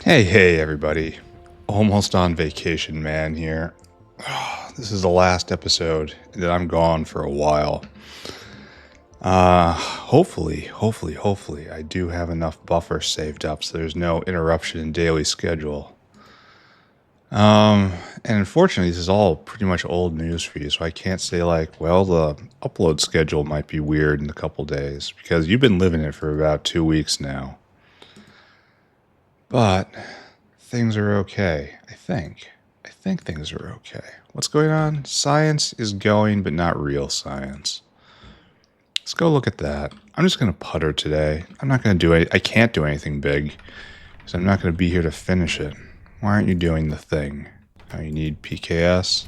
Hey, everybody. Almost on vacation, man, here. This is the last episode that I'm gone for a while. Hopefully, I do have enough buffer saved up so there's no interruption in daily schedule. And unfortunately, this is all pretty much old news for you, so I can't say like, well, the upload schedule might be weird in a couple days, because you've been living it for about 2 weeks now. But things are okay, I think. I think things are okay. What's going on? Science is going, but not real science. Let's go look at that. I'm just going to putter today. I'm not going to do it. I can't do anything big, because I'm not going to be here to finish it. Why aren't you doing the thing? Oh, you need PKS.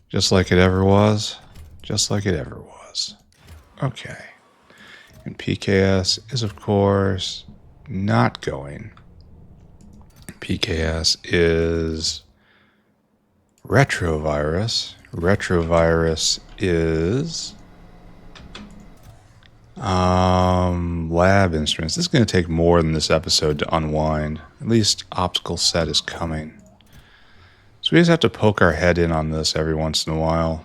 Just like it ever was. Just like it ever was. Okay. And PKS is, of course, not going. PKS is retrovirus. Retrovirus is lab instruments. This is going to take more than this episode to unwind. At least optical set is coming. So we just have to poke our head in on this every once in a while.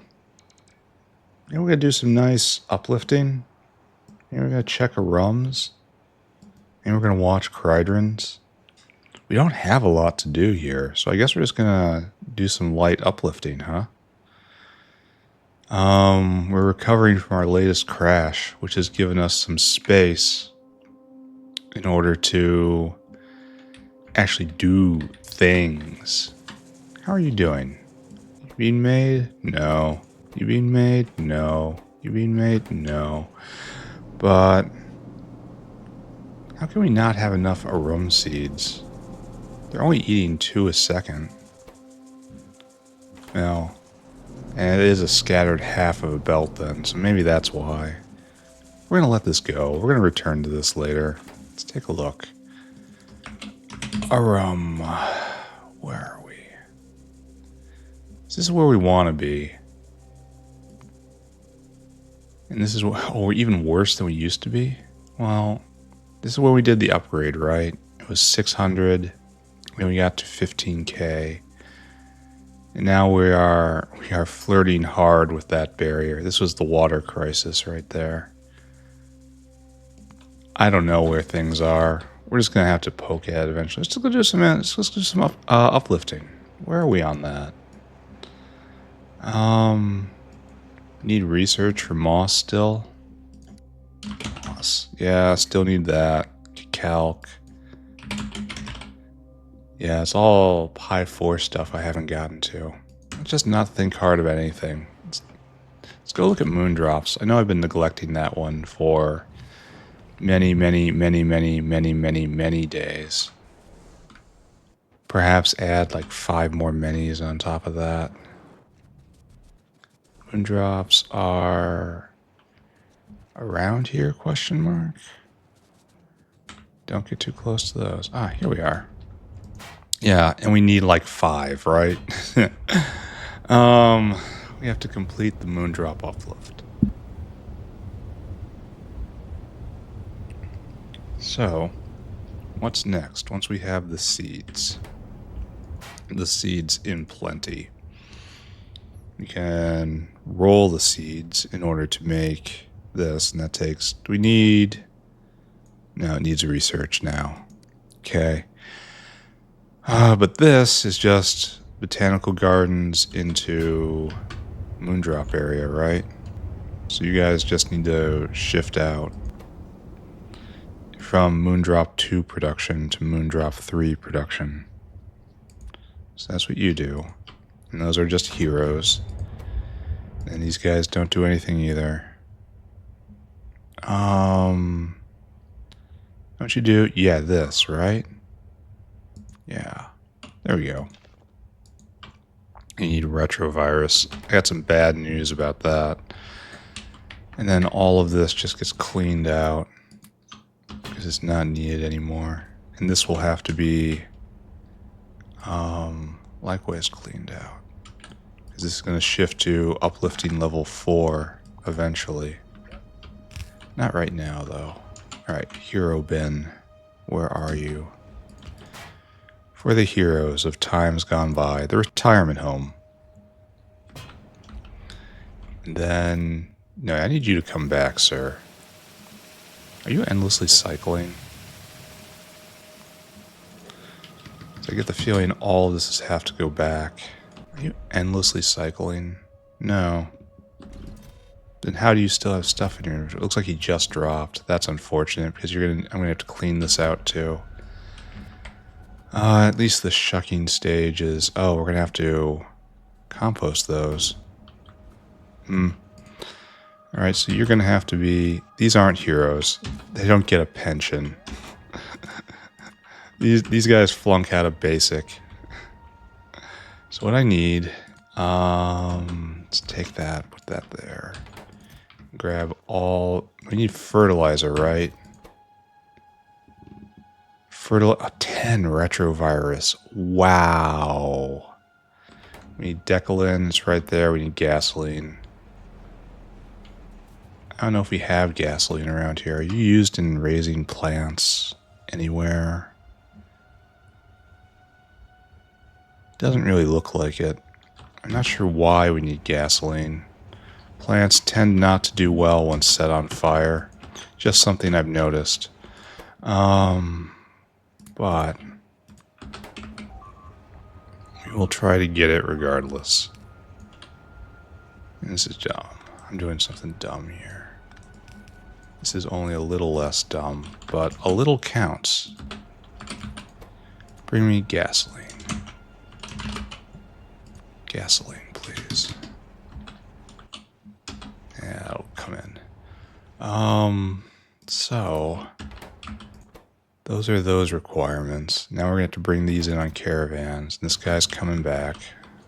And we're going to do some nice uplifting. And we're going to check a rums. And we're going to watch Cridrons. We don't have a lot to do here, so I guess we're just going to do some light uplifting, huh? We're recovering from our latest crash, which has given us some space in order to actually do things. How are you doing? You being made? No. You being made? No. You being made? No. But how can we not have enough arum seeds? They're only eating 2 a second. Well, and it is a scattered half of a belt then, so maybe that's why. We're going to let this go. We're going to return to this later. Let's take a look. Arum. Where are we? This is where we want to be. And this is we're even worse than we used to be. Well, this is where we did the upgrade, right? It was 600. Then we got to 15k. And now we are flirting hard with that barrier. This was the water crisis right there. I don't know where things are. We're just gonna have to poke at it eventually. Let's go do some uplifting. Where are we on that? Need research for moss still. Moss. Yeah, still need that. Calc. Yeah, it's all high 4 stuff I haven't gotten to. Let's just not think hard about anything. Let's go look at Moondrops. I know I've been neglecting that one for many days. Perhaps add like 5 more minis on top of that. Moondrops are around here, question mark? Don't get too close to those. Ah, here we are. Yeah, and we need like 5, right? We have to complete the Moondrop Uplift. So, what's next? Once we have the seeds in plenty, we can roll the seeds in order to make this, and that takes, no, it needs research now. Okay. But this is just botanical gardens into Moondrop area, right? So you guys just need to shift out from Moondrop 2 production to Moondrop 3 production. So that's what you do. And those are just heroes. And these guys don't do anything either. Don't you do? Yeah, this, right? Yeah, there we go. You need retrovirus. I got some bad news about that. And then all of this just gets cleaned out because it's not needed anymore. And this will have to be likewise cleaned out. Because this is going to shift to uplifting level 4 eventually. Not right now, though. Alright, Hero Bin, where are you? For the heroes of times gone by, the retirement home. And then... No, I need you to come back, sir. Are you endlessly cycling? So I get the feeling all of this have to go back. Are you endlessly cycling? No. Then how do you still have stuff in here? It looks like he just dropped. That's unfortunate because I'm gonna have to clean this out too. At least the shucking stage is... Oh, we're gonna have to compost those. Alright, so you're gonna have to be... These aren't heroes. They don't get a pension. These guys flunk out of basic. So what I need... let's take that, put that there. Grab all... We need fertilizer, right? 10 retrovirus. Wow. We need Decalin, it's right there. We need gasoline. I don't know if we have gasoline around here. Are you used in raising plants anywhere? Doesn't really look like it. I'm not sure why we need gasoline. Plants tend not to do well when set on fire. Just something I've noticed. But we will try to get it regardless. This is dumb. I'm doing something dumb here. This is only a little less dumb, but a little counts. Bring me gasoline. Gasoline, please. Yeah, that'll come in. So those are those requirements. Now we're gonna have to bring these in on caravans. This guy's coming back.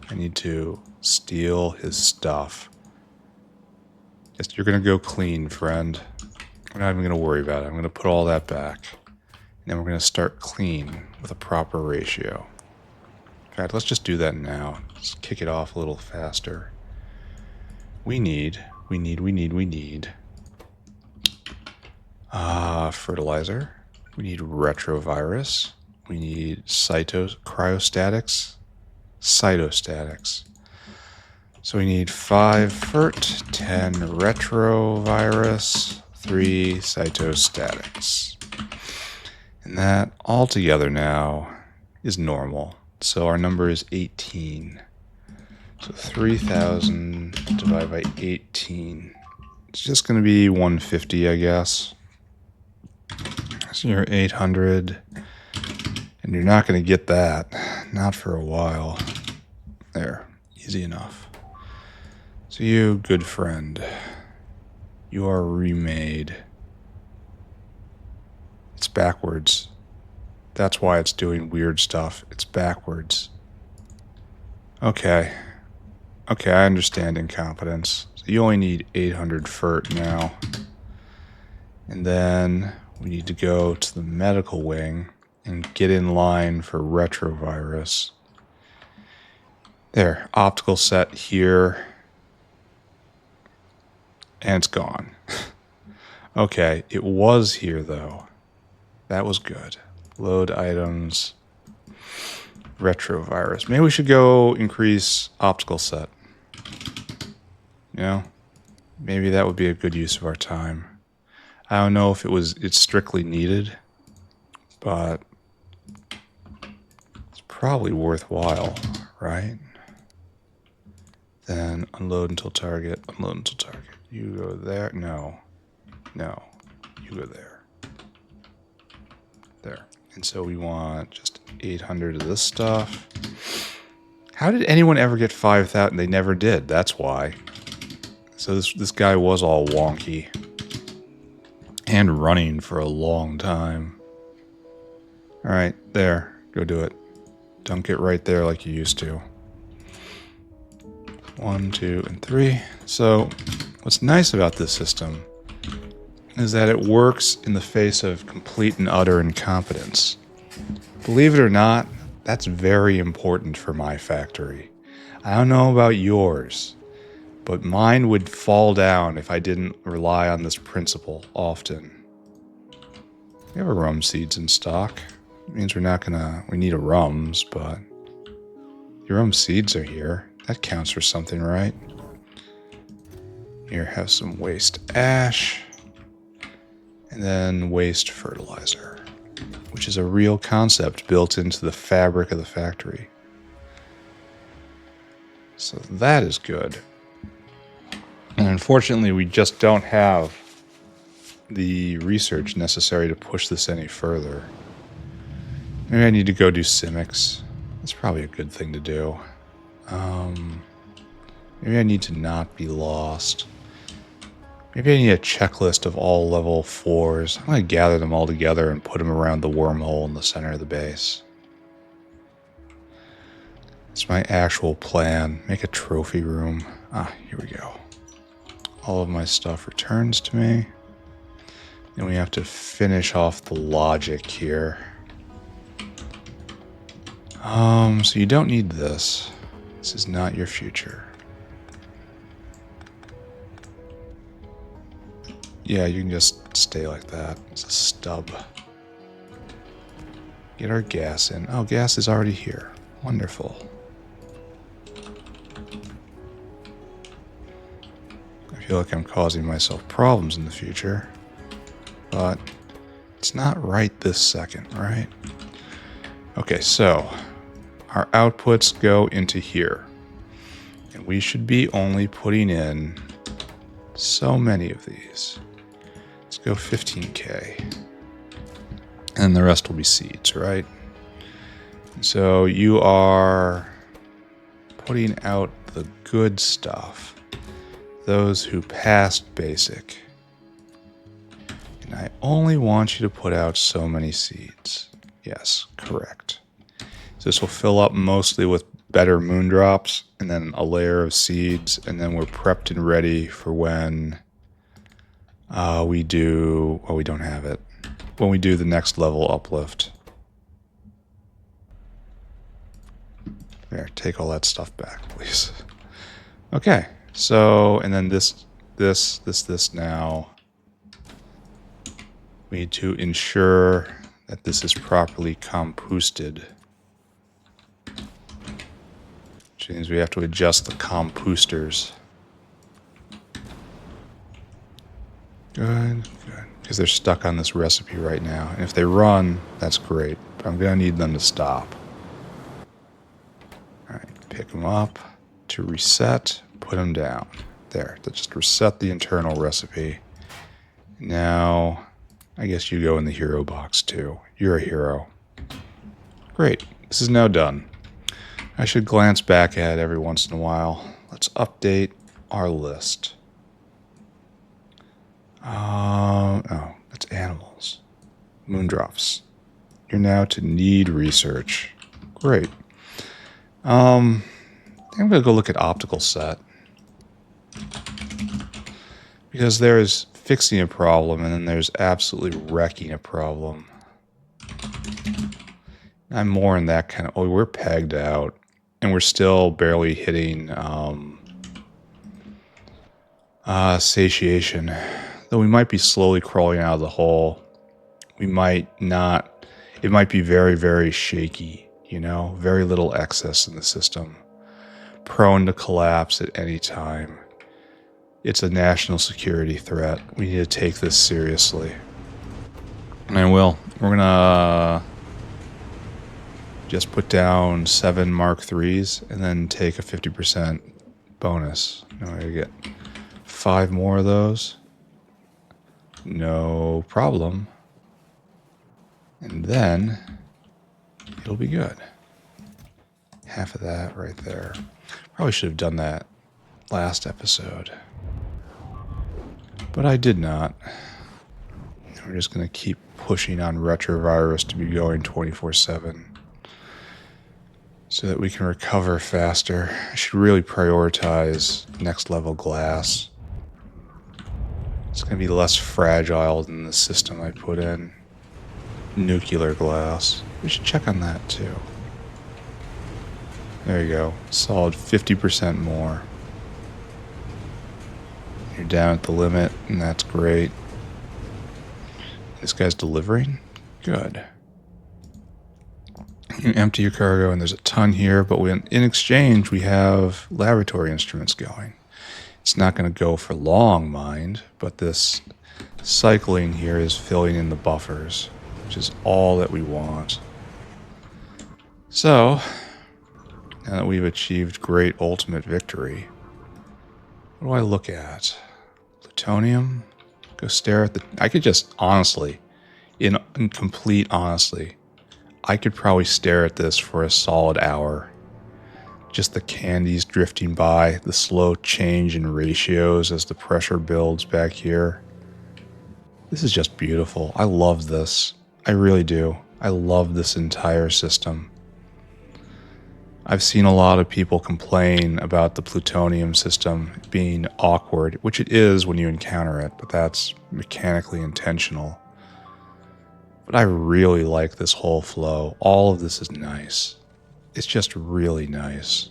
I need to steal his stuff. Just, you're gonna go clean, friend. We're not even gonna worry about it. I'm gonna put all that back. And then we're gonna start clean with a proper ratio. In fact, let's just do that now. Let's kick it off a little faster. We need fertilizer. We need retrovirus. We need cryostatics. Cytostatics. So we need 5 fert, 10 retrovirus, 3 cytostatics. And that all together now is normal. So our number is 18. So 3,000 divided by 18. It's just going to be 150, I guess. So you're 800. And you're not going to get that. Not for a while. There. Easy enough. So you, good friend. You are remade. It's backwards. That's why it's doing weird stuff. It's backwards. Okay. Okay, I understand incompetence. So you only need 800 fert now. And then we need to go to the medical wing and get in line for retrovirus. There, optical set here. And it's gone. Okay, it was here though. That was good. Load items. Retrovirus. Maybe we should go increase optical set. You know? Maybe that would be a good use of our time. I don't know if it's strictly needed, but it's probably worthwhile, right? Then unload until target, unload until target. You go there. No. No. You go there. There. And so we want just 800 of this stuff. How did anyone ever get 5,000? They never did. That's why. So this guy was all wonky. And running for a long time. Alright, there. Go do it. Dunk it right there like you used to. 1, 2, and 3. So, what's nice about this system is that it works in the face of complete and utter incompetence. Believe it or not, that's very important for my factory. I don't know about yours, but mine would fall down if I didn't rely on this principle often. We have a rum seeds in stock. It means we're not gonna... We need a rums, but... Your rum seeds are here. That counts for something, right? Here, have some waste ash. And then waste fertilizer. Which is a real concept built into the fabric of the factory. So that is good. And unfortunately, we just don't have the research necessary to push this any further. Maybe I need to go do Simics. That's probably a good thing to do. Maybe I need to not be lost. Maybe I need a checklist of all level 4s. I'm going to gather them all together and put them around the wormhole in the center of the base. It's my actual plan. Make a trophy room. Ah, here we go. All of my stuff returns to me. And we have to finish off the logic here. So you don't need this. This is not your future. Yeah, you can just stay like that. It's a stub. Get our gas in. Oh, gas is already here. Wonderful. I feel like I'm causing myself problems in the future. But it's not right this second, right? Okay, so our outputs go into here. And we should be only putting in so many of these. Let's go 15K. And the rest will be seeds, right? So you are putting out the good stuff. Those who passed basic. And I only want you to put out so many seeds. Yes, correct. So this will fill up mostly with better moondrops, and then a layer of seeds, and then we're prepped and ready for when we do... Well, we don't have it. When we do the next level uplift. There, take all that stuff back, please. Okay, so, and then this now. We need to ensure that this is properly composted. Which means we have to adjust the composters. Good, good. Because they're stuck on this recipe right now. And if they run, that's great. But I'm going to need them to stop. Alright, pick them up to reset, put them down. There, that just reset the internal recipe. Now... I guess you go in the hero box too. You're a hero. Great. This is now done. I should glance back at it every once in a while. Let's update our list. Oh, that's animals. Moondrops. You're now to need research. Great. I'm going to go look at optical set. Because there's fixing a problem, and then there's absolutely wrecking a problem. I'm more in that kind of... Oh, we're pegged out. And we're still barely hitting satiation. Though we might be slowly crawling out of the hole. We might not... It might be very, very shaky, you know? Very little excess in the system. Prone to collapse at any time. It's a national security threat. We need to take this seriously. And I will. We're gonna just put down 7 Mark IIIs and then take a 50% bonus. Now I get 5 more of those. No problem. And then it'll be good. Half of that right there. Probably should have done that last episode. But I did not. We're just going to keep pushing on retrovirus to be going 24/7 so that we can recover faster. I should really prioritize next level glass. It's going to be less fragile than the system I put in. Nuclear glass. We should check on that too. There you go. Solid 50% more. You're down at the limit, and that's great. This guy's delivering? Good. You empty your cargo, and there's a ton here, but in exchange, we have laboratory instruments going. It's not going to go for long, mind, but this cycling here is filling in the buffers, which is all that we want. So, now that we've achieved great ultimate victory, what do I look at? Plutonium? Go stare at the... I could just, honestly, in complete honesty, I could probably stare at this for a solid hour. Just the candies drifting by, the slow change in ratios as the pressure builds back here. This is just beautiful. I love this. I really do. I love this entire system. I've seen a lot of people complain about the plutonium system being awkward, which it is when you encounter it, but that's mechanically intentional. But I really like this whole flow. All of this is nice. It's just really nice.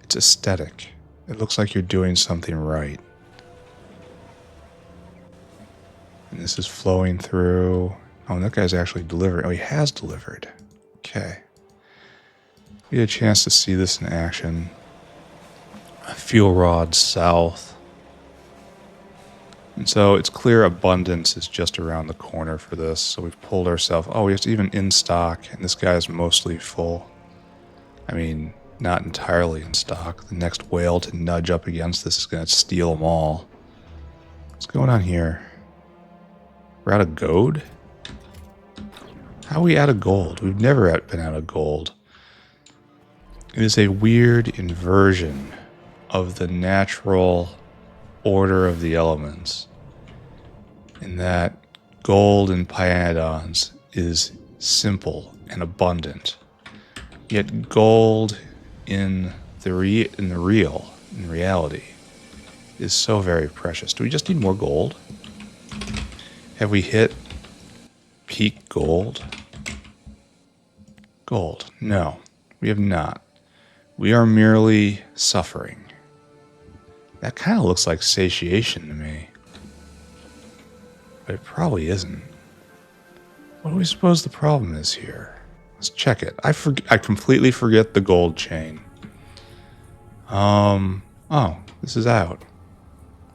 It's aesthetic. It looks like you're doing something right. And this is flowing through. Oh, and that guy's actually delivered. Oh, he has delivered. Okay. We had a chance to see this in action. Fuel rod south. And so it's clear abundance is just around the corner for this. So we've pulled ourselves. Oh, it's even in stock. And this guy is mostly full. I mean, not entirely in stock. The next whale to nudge up against this is going to steal them all. What's going on here? We're out of gold? How are we out of gold? We've never been out of gold. It is a weird inversion of the natural order of the elements, in that gold in Pyanodons is simple and abundant, yet gold in reality is so very precious. Do we just need more gold? Have we hit peak gold? Gold. No, we have not. We are merely suffering. That kind of looks like satiation to me. But it probably isn't. What do we suppose the problem is here? Let's check it. I completely forget the gold chain. Oh, this is out.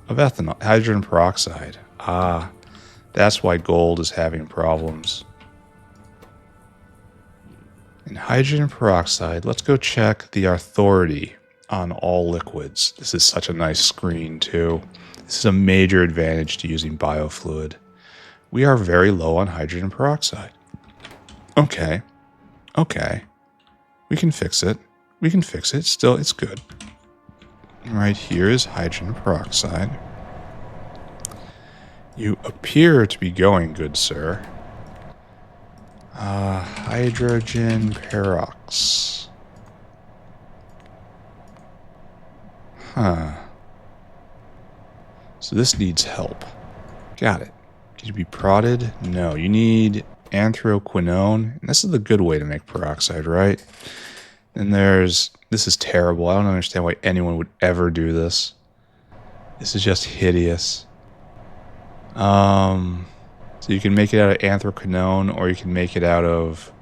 Of ethanol. Hydrogen peroxide. Ah, that's why gold is having problems. In hydrogen peroxide, let's go check the authority on all liquids. This is such a nice screen too. This is a major advantage to using biofluid. We are very low on hydrogen peroxide. Okay. We can fix it. Still, it's good. Right here is hydrogen peroxide. You appear to be going, good sir. Hydrogen perox. Huh. So this needs help. Got it. Can you be prodded? No, you need anthraquinone. And this is the good way to make peroxide, right? And this is terrible. I don't understand why anyone would ever do this. This is just hideous. So you can make it out of anthraquinone, or you can make it out of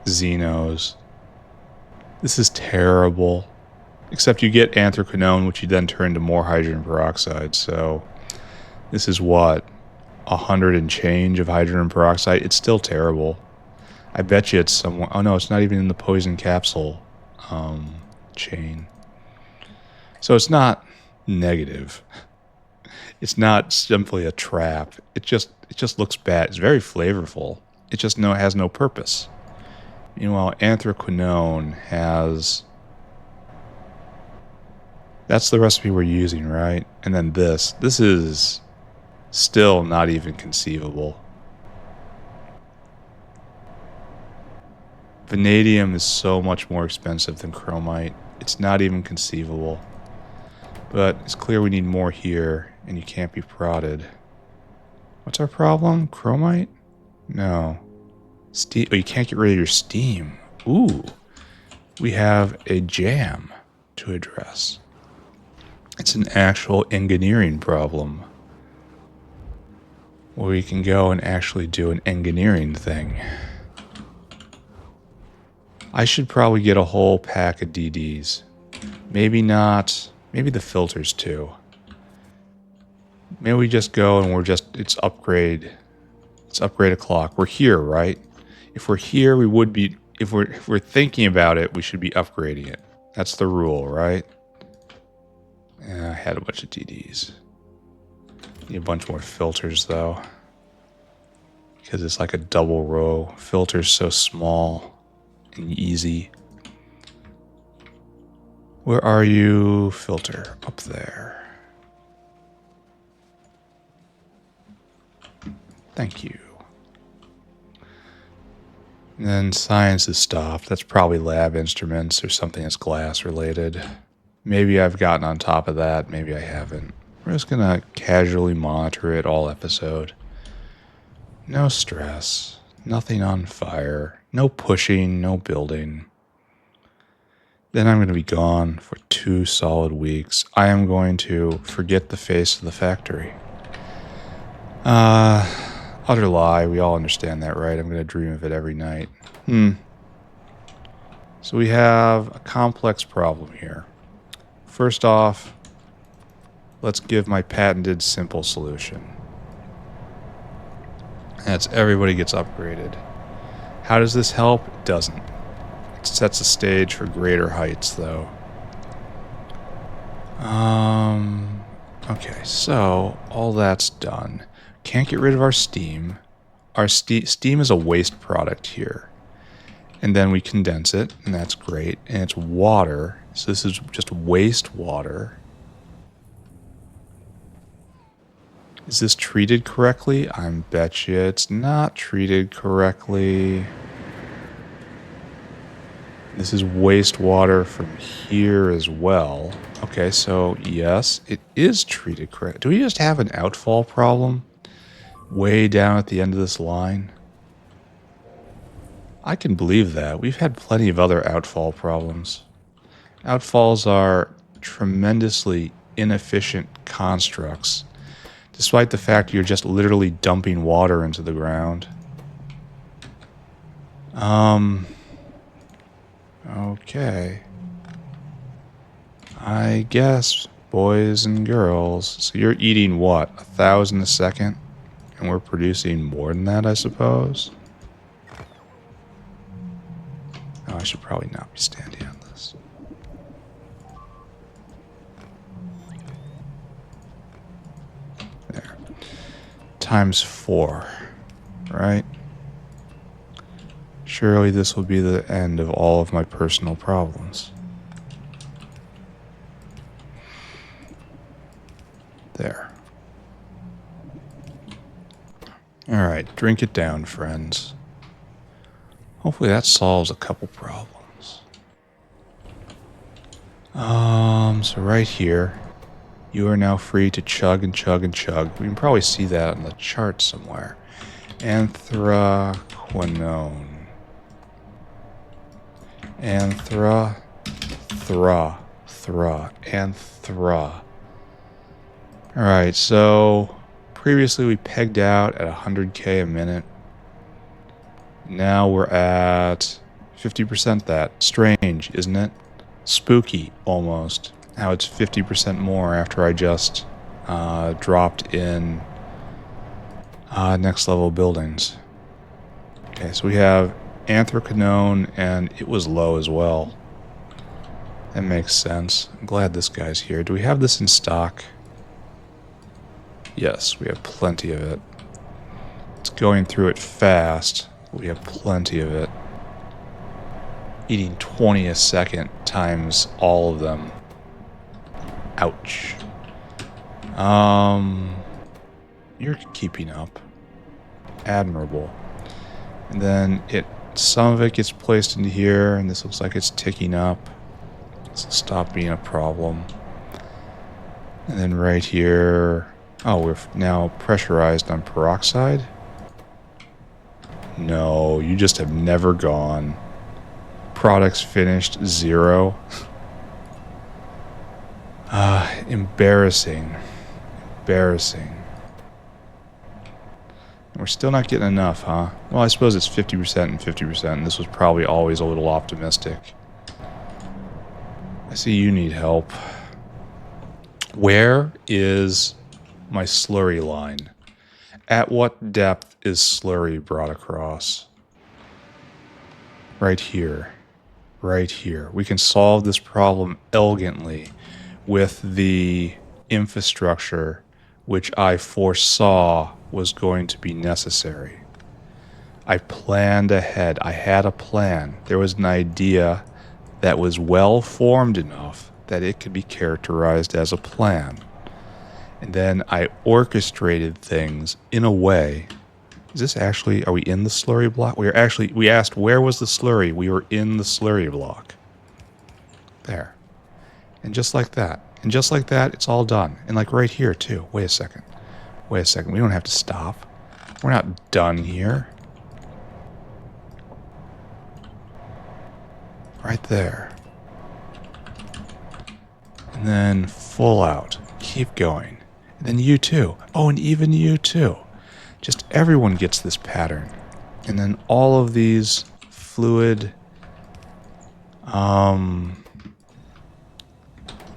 xenos. This is terrible. Except you get anthraquinone, which you then turn to more hydrogen peroxide. So this is what? 100 and change of hydrogen peroxide? It's still terrible. I bet you it's somewhere... Oh no, it's not even in the poison capsule chain. So it's not negative. It's not simply a trap. It just looks bad. It's very flavorful. It just has no purpose. Meanwhile, anthraquinone has... That's the recipe we're using, right? And then this is still not even conceivable. Vanadium is so much more expensive than chromite. It's not even conceivable. But it's clear we need more here, and you can't be prodded. What's our problem? Chromite? No. Steam. Oh, you can't get rid of your steam. Ooh. We have a jam to address. It's an actual engineering problem, where we can go and actually do an engineering thing. I should probably get a whole pack of DDs. Maybe not. Maybe the filters too. Maybe we just go and it's upgrade. It's upgrade o'clock. We're here, right? If we're here, we would be, if we're thinking about it, we should be upgrading it. That's the rule, right? Yeah, I had a bunch of DDs. Need a bunch more filters though. Because it's like a double row. Filter's so small and easy. Where are you, filter? Up there. Thank you. And then science is stopped. That's probably lab instruments or something that's glass related. Maybe I've gotten on top of that. Maybe I haven't. We're just going to casually monitor it all episode. No stress. Nothing on fire. No pushing. No building. Then I'm going to be gone for 2 solid weeks. I am going to forget the face of the factory. Utter lie. We all understand that, right? I'm going to dream of it every night. So we have a complex problem here. First off, let's give my patented simple solution. That's everybody gets upgraded. How does this help? It doesn't. It sets the stage for greater heights, though. Okay, so all that's done. Can't get rid of our steam. Our steam is a waste product here. And then we condense it, and that's great. And it's water, so this is just waste water. Is this treated correctly? I bet you it's not treated correctly. This is wastewater from here as well. Okay, so yes, it is treated correctly. Do we just have an outfall problem? Way down at the end of this line? I can believe that. We've had plenty of other outfall problems. Outfalls are tremendously inefficient constructs, despite the fact you're just literally dumping water into the ground. Okay. I guess, boys and girls. So you're eating what? 1,000 a second? And we're producing more than that, I suppose? Oh, I should probably not be standing on this. There. Times 4, right? Surely this will be the end of all of my personal problems. There. Alright, drink it down, friends. Hopefully that solves a couple problems. So right here, you are now free to chug and chug and chug. We can probably see that on the chart somewhere. Anthraquinone. Anthra. Alright, so previously we pegged out at 100k a minute. Now we're at 50% that. Strange, isn't it? Spooky, almost. How it's 50% more after I just dropped in next level buildings. Okay, so we have anthraquinone, and it was low as well. That makes sense. I'm glad this guy's here. Do we have this in stock? Yes, we have plenty of it. It's going through it fast. We have plenty of it. Eating 20 a second times all of them. Ouch. You're keeping up. Admirable. And then some of it gets placed into here, and this looks like it's ticking up. This will stop being a problem. And then right here, oh, we're now pressurized on peroxide. No, you just have never gone. Products finished, 0. Embarrassing. Embarrassing. We're still not getting enough, huh? Well, I suppose it's 50% and 50%, and this was probably always a little optimistic. I see you need help. Where is my slurry line? At what depth is slurry brought across? Right here. Right here. We can solve this problem elegantly with the infrastructure which I foresaw was going to be necessary. I planned ahead. I had a plan. There was an idea that was well formed enough that it could be characterized as a plan. And then I orchestrated things in a way. Is this actually, are we in the slurry block? We asked where was the slurry? We were in the slurry block. There. And just like that. And just like that, it's all done. And like right here too. Wait a second. Wait a second. We don't have to stop. We're not done here. Right there. And then full out. Keep going. And then you too. Oh, and even you too. Just everyone gets this pattern. And then all of these fluid...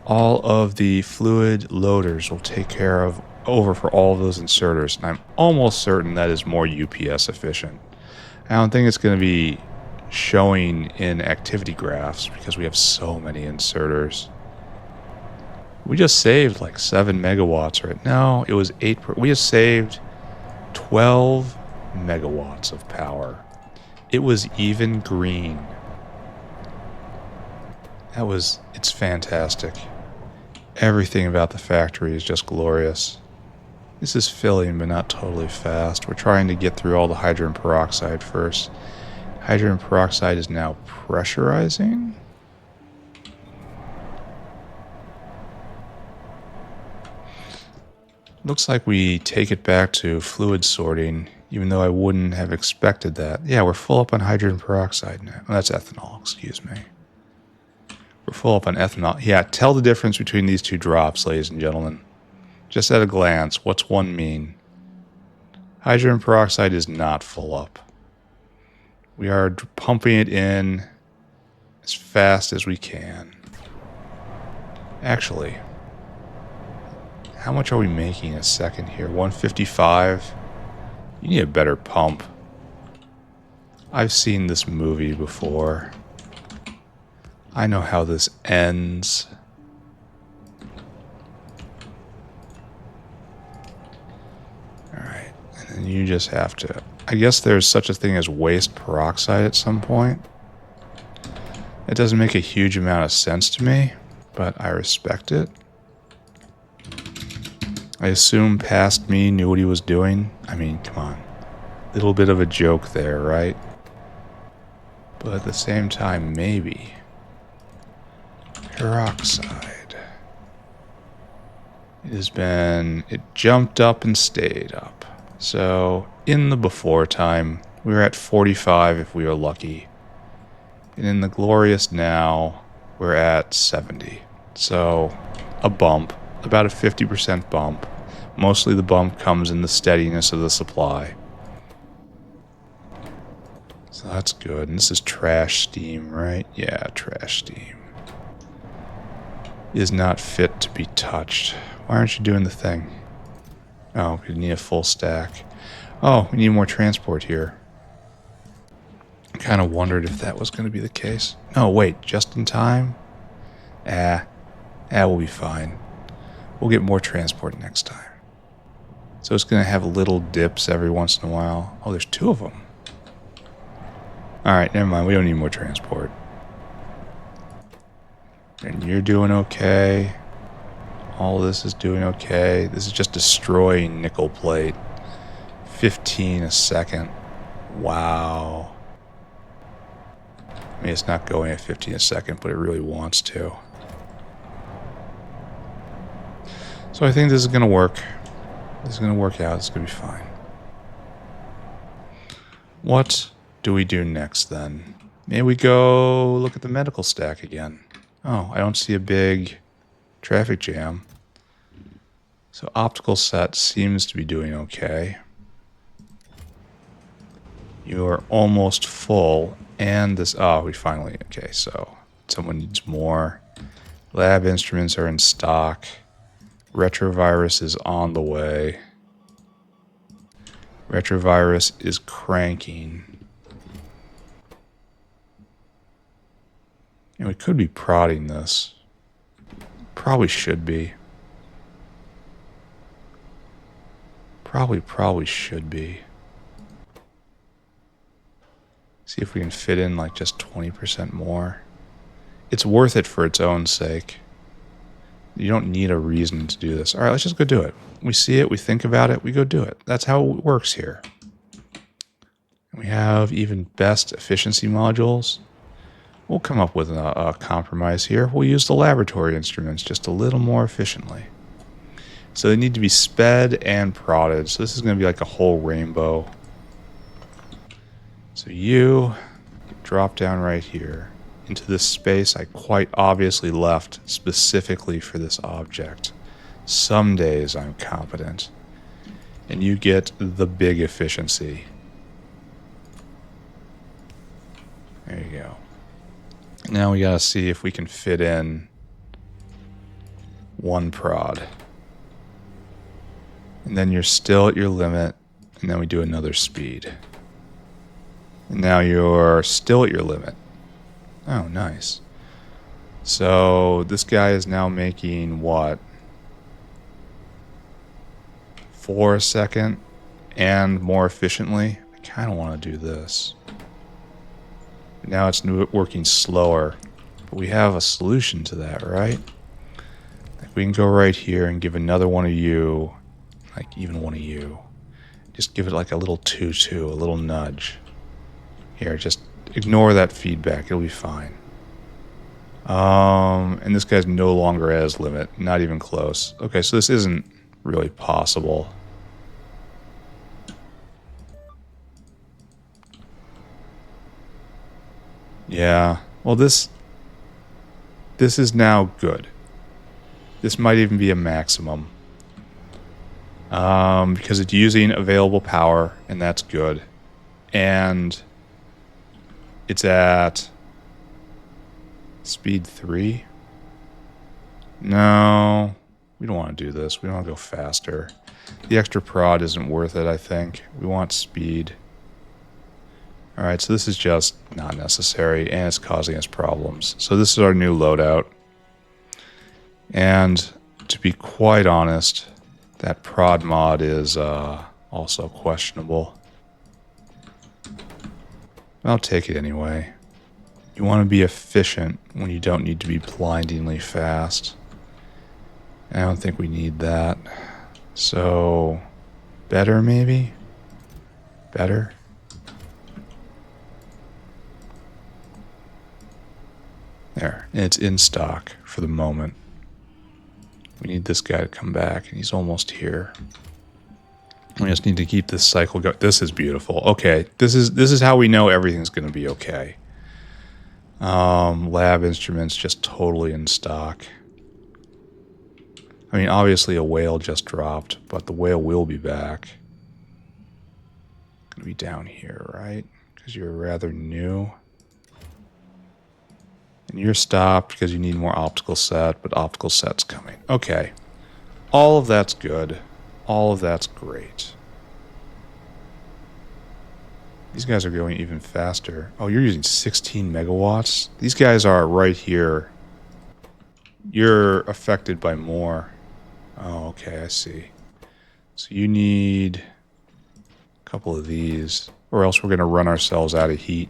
all of the fluid loaders will take care of over for all of those inserters. And I'm almost certain that is more UPS efficient. I don't think it's going to be showing in activity graphs because we have so many inserters. We just saved like 7 megawatts, right? No, it was 8. We just saved 12 megawatts of power. It was even green. It's fantastic. Everything about the factory is just glorious. This is filling, but not totally fast. We're trying to get through all the hydrogen peroxide first. Hydrogen peroxide is now pressurizing. Looks like we take it back to fluid sorting, even though I wouldn't have expected that. Yeah, we're full up on hydrogen peroxide now. Oh, that's ethanol, excuse me. We're full up on ethanol. Yeah, tell the difference between these two drops, ladies and gentlemen. Just at a glance, what's one mean? Hydrogen peroxide is not full up. We are pumping it in as fast as we can. Actually, how much are we making a second here? 155? You need a better pump. I've seen this movie before. I know how this ends. Alright, and then you just have to... I guess there's such a thing as waste peroxide at some point. It doesn't make a huge amount of sense to me, but I respect it. I assume past me knew what he was doing. I mean, come on. Little bit of a joke there, right? But at the same time, maybe... Peroxide. It jumped up and stayed up. So, in the before time, we were at 45 if we were lucky. And in the glorious now, we're at 70. So, a bump. About a 50% bump. Mostly the bump comes in the steadiness of the supply. So that's good. And this is trash steam, right? Yeah, trash steam. Is not fit to be touched. Why aren't you doing the thing? Oh, we need a full stack. Oh, we need more transport here. I kind of wondered if that was going to be the case. No, wait, just in time? We'll be fine. We'll get more transport next time. So it's going to have little dips every once in a while. Oh, there's 2 of them. Alright, never mind. We don't need more transport. And you're doing okay. All this is doing okay. This is just destroying nickel plate. 15 a second. Wow. I mean, it's not going at 15 a second, but it really wants to. So I think this is going to work. This is going to work out. It's going to be fine. What do we do next then? Maybe we go look at the medical stack again. Oh, I don't see a big traffic jam. So optical set seems to be doing okay. You're almost full. And this... Oh, we finally... Okay, so someone needs more. Lab instruments are in stock. Retrovirus is on the way. Retrovirus is cranking. And we could be prodding this. Probably should be. Probably should be. See if we can fit in like just 20% more. It's worth it for its own sake. You don't need a reason to do this. All right, let's just go do it. We see it, we think about it, we go do it. That's how it works here. We have even best efficiency modules. We'll come up with a compromise here. We'll use the laboratory instruments just a little more efficiently. So they need to be sped and prodded. So this is going to be like a whole rainbow. So you drop down right here into this space I quite obviously left specifically for this object. Some days I'm competent. And you get the big efficiency. There you go. Now we gotta see if we can fit in one prod. And then you're still at your limit, and then we do another speed. And now you're still at your limit. Oh, nice. So this guy is now making what? 4 a second and more efficiently. I kind of want to do this. Now it's working slower, but we have a solution to that, right? Like we can go right here and give another one of you, like even one of you, just give it like a little tutu, a little nudge. Here, just ignore that feedback, it'll be fine. And this guy's no longer at his limit, not even close. Okay, so this isn't really possible. Yeah, well this is now good. This might even be a maximum. Because it's using available power, and that's good. And it's at speed 3. No, we don't want to do this. We don't want to go faster. The extra prod isn't worth it, I think. We want speed. Alright, so this is just not necessary, and it's causing us problems. So this is our new loadout. And to be quite honest, that prod mod is also questionable. I'll take it anyway. You want to be efficient when you don't need to be blindingly fast. I don't think we need that. So, better maybe? Better? There, and it's in stock for the moment. We need this guy to come back, and he's almost here. We just need to keep this cycle going. This is beautiful. Okay, this is how we know everything's going to be okay. Lab instruments just totally in stock. I mean, obviously a whale just dropped, but the whale will be back. Gonna be down here, right? Because you're rather new. And you're stopped because you need more optical set, but optical set's coming. Okay. All of that's good. All of that's great. These guys are going even faster. Oh, you're using 16 megawatts? These guys are right here. You're affected by more. Oh, okay, I see. So you need a couple of these, or else we're going to run ourselves out of heat.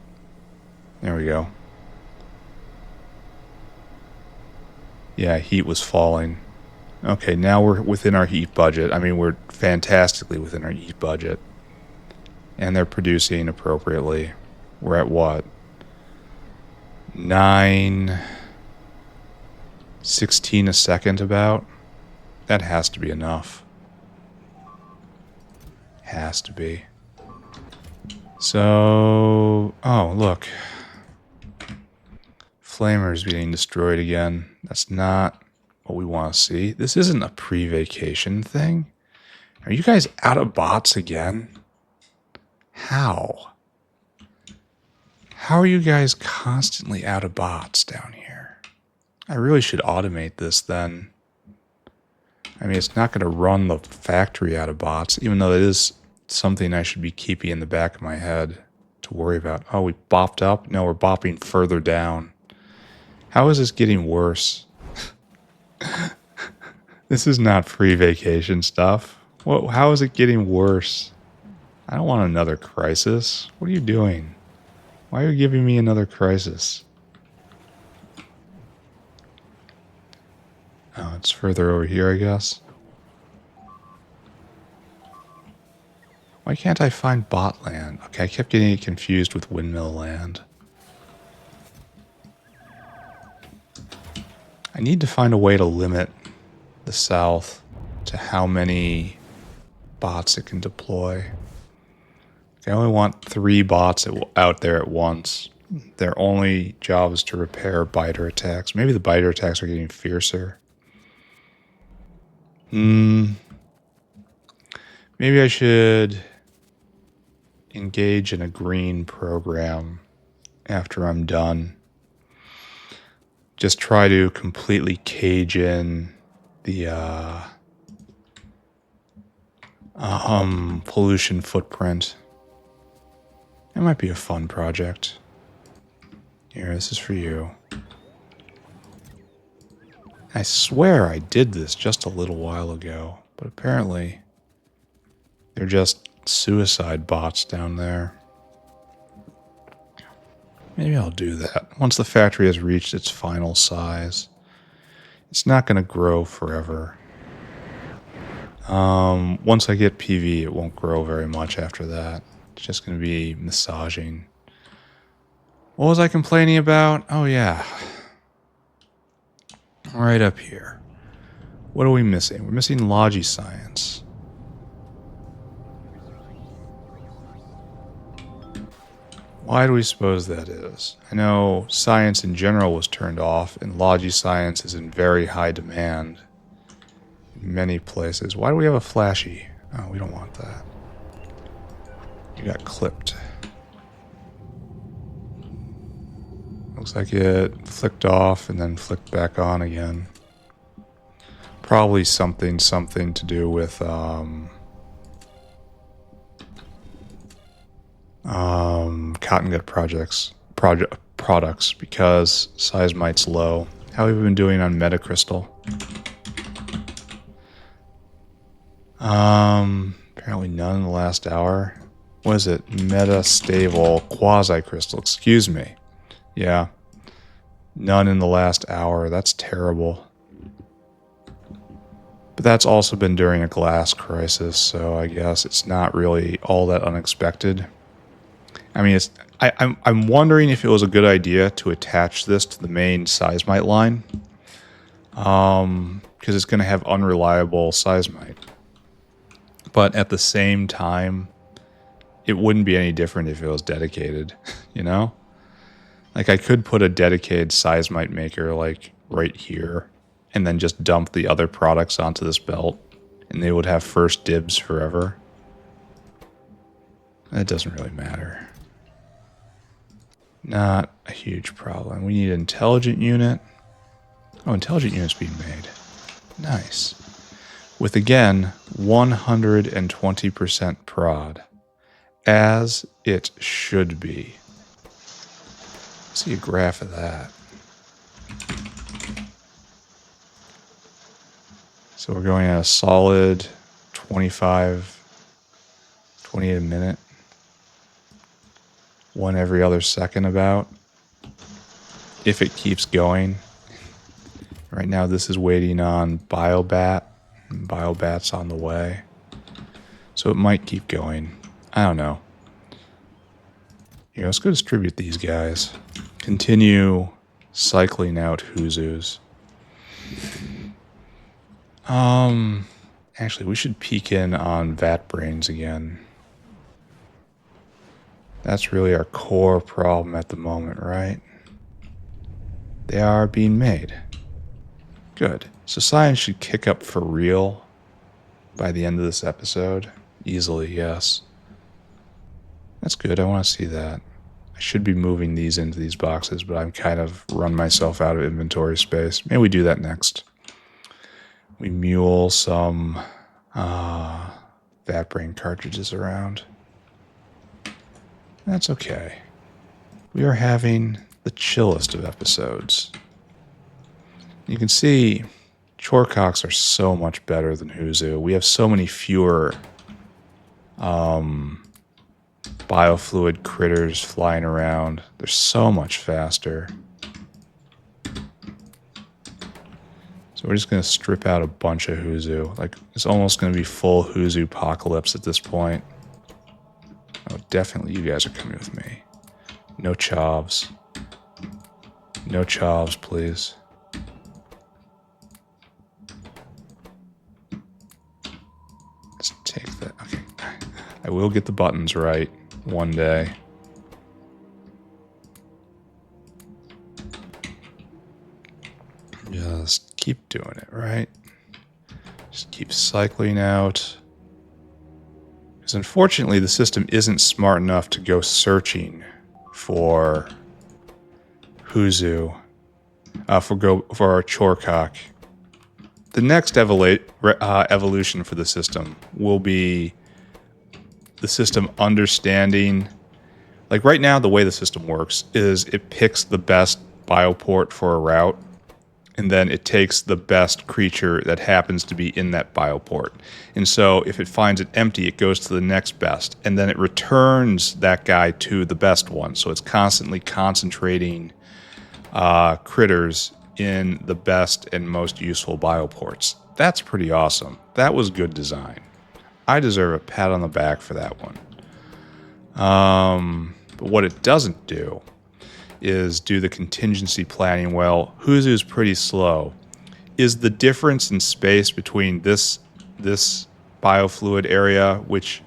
There we go. Yeah, heat was falling. Okay, now we're within our heat budget. I mean, we're fantastically within our heat budget. And they're producing appropriately. We're at what? 916 a second about? That has to be enough. Has to be. So... Oh, look. Flamer's being destroyed again. That's not what we want to see. This isn't a pre-vacation thing. Are you guys out of bots again? How? How are you guys constantly out of bots down here? I really should automate this then. I mean, it's not going to run the factory out of bots, even though it is something I should be keeping in the back of my head to worry about. Oh, we bopped up? No, we're bopping further down. How is this getting worse? This is not free vacation stuff. How is it getting worse? I don't want another crisis. What are you doing? Why are you giving me another crisis? Oh, it's further over here, I guess. Why can't I find bot land? Okay, I kept getting it confused with windmill land. I need to find a way to limit the south to how many bots it can deploy. I only want 3 bots out there at once. Their only job is to repair biter attacks. Maybe the biter attacks are getting fiercer. Maybe I should engage in a green program after I'm done. Just try to completely cage in the pollution footprint. It might be a fun project. Here, this is for you. I swear I did this just a little while ago, but apparently they're just suicide bots down there. Maybe I'll do that. Once the factory has reached its final size, it's not going to grow forever. Once I get PV, it won't grow very much after that. It's just going to be massaging. What was I complaining about? Oh, yeah. Right up here. What are we missing? We're missing Logi Science. Why do we suppose that is? I know science in general was turned off, and Logi Science is in very high demand in many places. Why do we have a flashy? Oh, we don't want that. You got clipped. Looks like it flicked off and then flicked back on again. Probably something to do with cotton gut products because seismite's low. How have we been doing on metacrystal? Apparently none in the last hour. What is it? Metastable quasi-crystal. Excuse me. Yeah. None in the last hour. That's terrible. But that's also been during a glass crisis, so I guess it's not really all that unexpected. I mean, I'm wondering if it was a good idea to attach this to the main seismite line. Because it's going to have unreliable seismite. But at the same time, it wouldn't be any different if it was dedicated, you know? Like, I could put a dedicated seismite maker, like, right here, and then just dump the other products onto this belt, and they would have first dibs forever. That doesn't really matter. Not a huge problem. We need an intelligent unit. Oh, intelligent unit's being made. Nice. With, again, 120% prod. As it should be. See a graph of that. So we're going at a solid 28 a minute. 1 every other second about. If it keeps going. Right now this is waiting on Biobat. And Biobat's on the way. So it might keep going. I don't know. Here, let's go distribute these guys. Continue cycling out Huzus. Actually, we should peek in on vatbrains again. That's really our core problem at the moment, right? They are being made. Good. So science should kick up for real by the end of this episode. Easily, yes. That's good. I want to see that. I should be moving these into these boxes, but I've kind of run myself out of inventory space. Maybe we do that next. We mule some vatbrain cartridges around. That's okay. We are having the chillest of episodes. You can see Chorecocks are so much better than Huzu. We have so many fewer biofluid critters flying around. They're so much faster. So we're just going to strip out a bunch of Huzu. Like, it's almost going to be full Huzu apocalypse at this point. Oh, definitely you guys are coming with me. No chavs. No chavs, please. Let's take that. Okay. I will get the buttons right one day. Just keep doing it, right? Just keep cycling out. Because unfortunately, the system isn't smart enough to go searching for Huzu, for our Chorecock. The next evolution for the system will be the system understanding. Like right now, the way the system works is it picks the best bioport for a route, and then it takes the best creature that happens to be in that bioport. And so if it finds it empty, it goes to the next best, and then it returns that guy to the best one. So it's constantly concentrating critters in the best and most useful bioports. That's pretty awesome. That was good design. I deserve a pat on the back for that one. But what it doesn't do is do the contingency planning well. Huzu's pretty slow. Is the difference in space between this biofluid area, which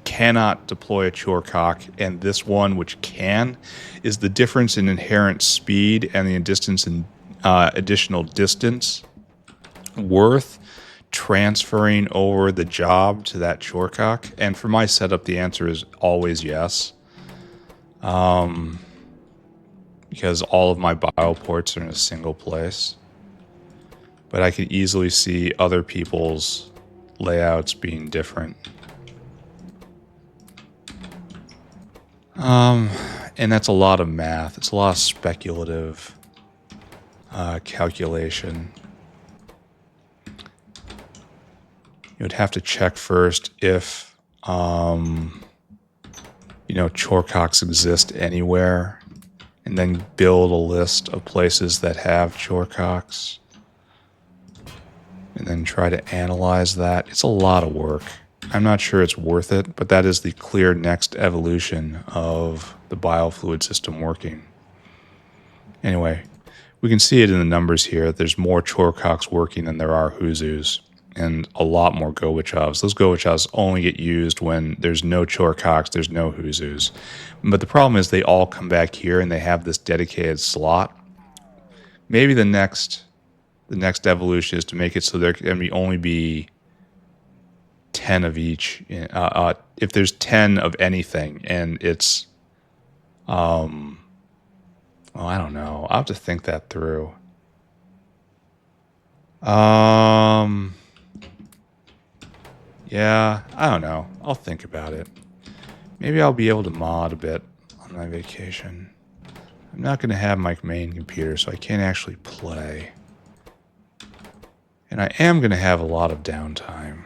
cannot deploy a Chorecock, and this one, which can, is the difference in inherent speed and the distance in additional distance worth transferring over the job to that Chorecock? And for my setup, the answer is always yes. Because all of my bioports are in a single place. But I can easily see other people's layouts being different. And that's a lot of math. It's a lot of speculative calculation. You would have to check first if, Chorecocks exist anywhere, and then build a list of places that have Chorecocks, and then try to analyze that. It's a lot of work. I'm not sure it's worth it, but that is the clear next evolution of the biofluid system working. Anyway, we can see it in the numbers here. There's more Chorecocks working than there are Huzus, and a lot more Gobachovs. Those Gobachovs only get used when there's no Chorecocks, there's no Huzus. But the problem is they all come back here and they have this dedicated slot. Maybe the next evolution is to make it so there can only be 10 of each. If there's 10 of anything, and it's, well, I don't know. I'll have to think that through. Yeah, I don't know. I'll think about it. Maybe I'll be able to mod a bit on my vacation. I'm not going to have my main computer, so I can't actually play. And I am going to have a lot of downtime.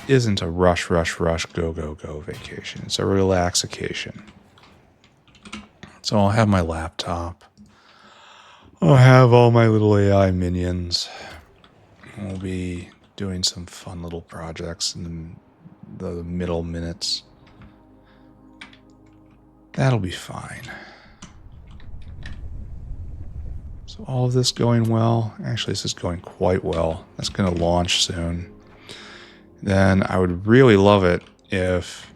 It isn't a rush, go vacation. It's a relaxication. So I'll have my laptop. I'll have all my little AI minions. We'll be doing some fun little projects in the middle minutes. That'll be fine. So all of this going well. Actually, this is going quite well. That's going to launch soon. Then I would really love it if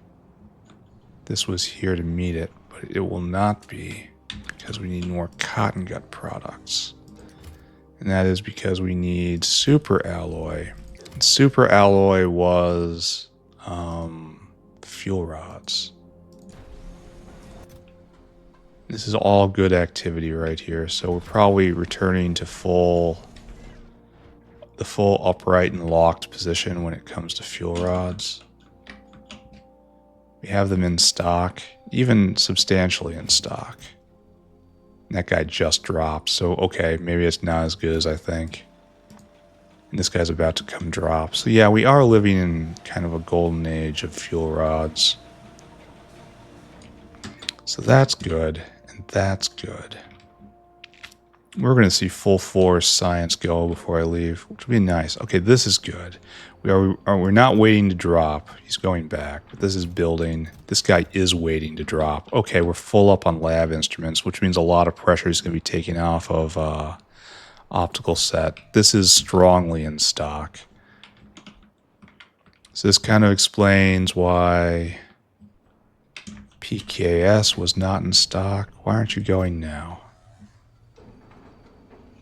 this was here to meet it, but it will not be because we need more cotton gut products. And that is because we need super alloy. And super alloy was fuel rods. This is all good activity right here, so we're probably returning to the full upright and locked position when it comes to fuel rods. We have them in stock, even substantially in stock. And that guy just dropped, so okay, maybe it's not as good as I think. And this guy's about to come drop. So yeah, we are living in kind of a golden age of fuel rods. So that's good, and that's good. We're going to see full force science go before I leave, which would be nice. Okay, this is good. We're not waiting to drop. He's going back, but this is building. This guy is waiting to drop. Okay, we're full up on lab instruments, which means a lot of pressure is going to be taken off of optical set. This is strongly in stock. So this kind of explains why PKS was not in stock. Why aren't you going now?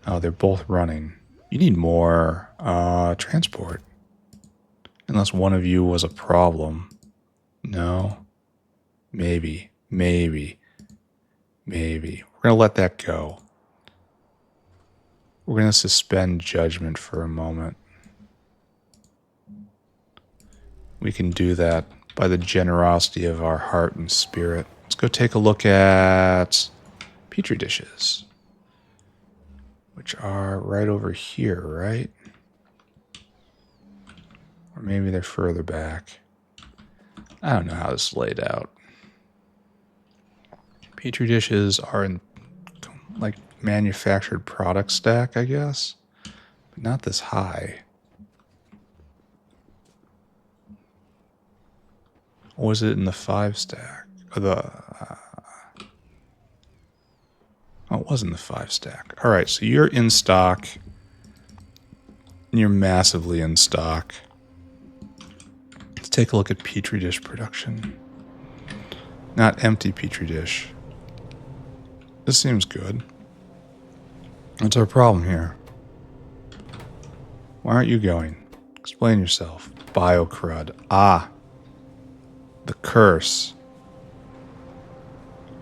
Oh, they're both running. You need more transport. Unless one of you was a problem. No. Maybe. Maybe. Maybe. We're going to let that go. We're going to suspend judgment for a moment. We can do that by the generosity of our heart and spirit. Let's go take a look at Petri dishes. Which are right over here, right? Or maybe they're further back. I don't know how this is laid out. Petri dishes are in like manufactured product stack, I guess. But not this high. Or was it in the 5 stack? Or oh, it was in the 5 stack. Alright, so you're in stock. And you're massively in stock. Let's take a look at Petri dish production. Not empty Petri dish. This seems good. What's our problem here? Why aren't you going? Explain yourself. Biocrud. Ah. The curse.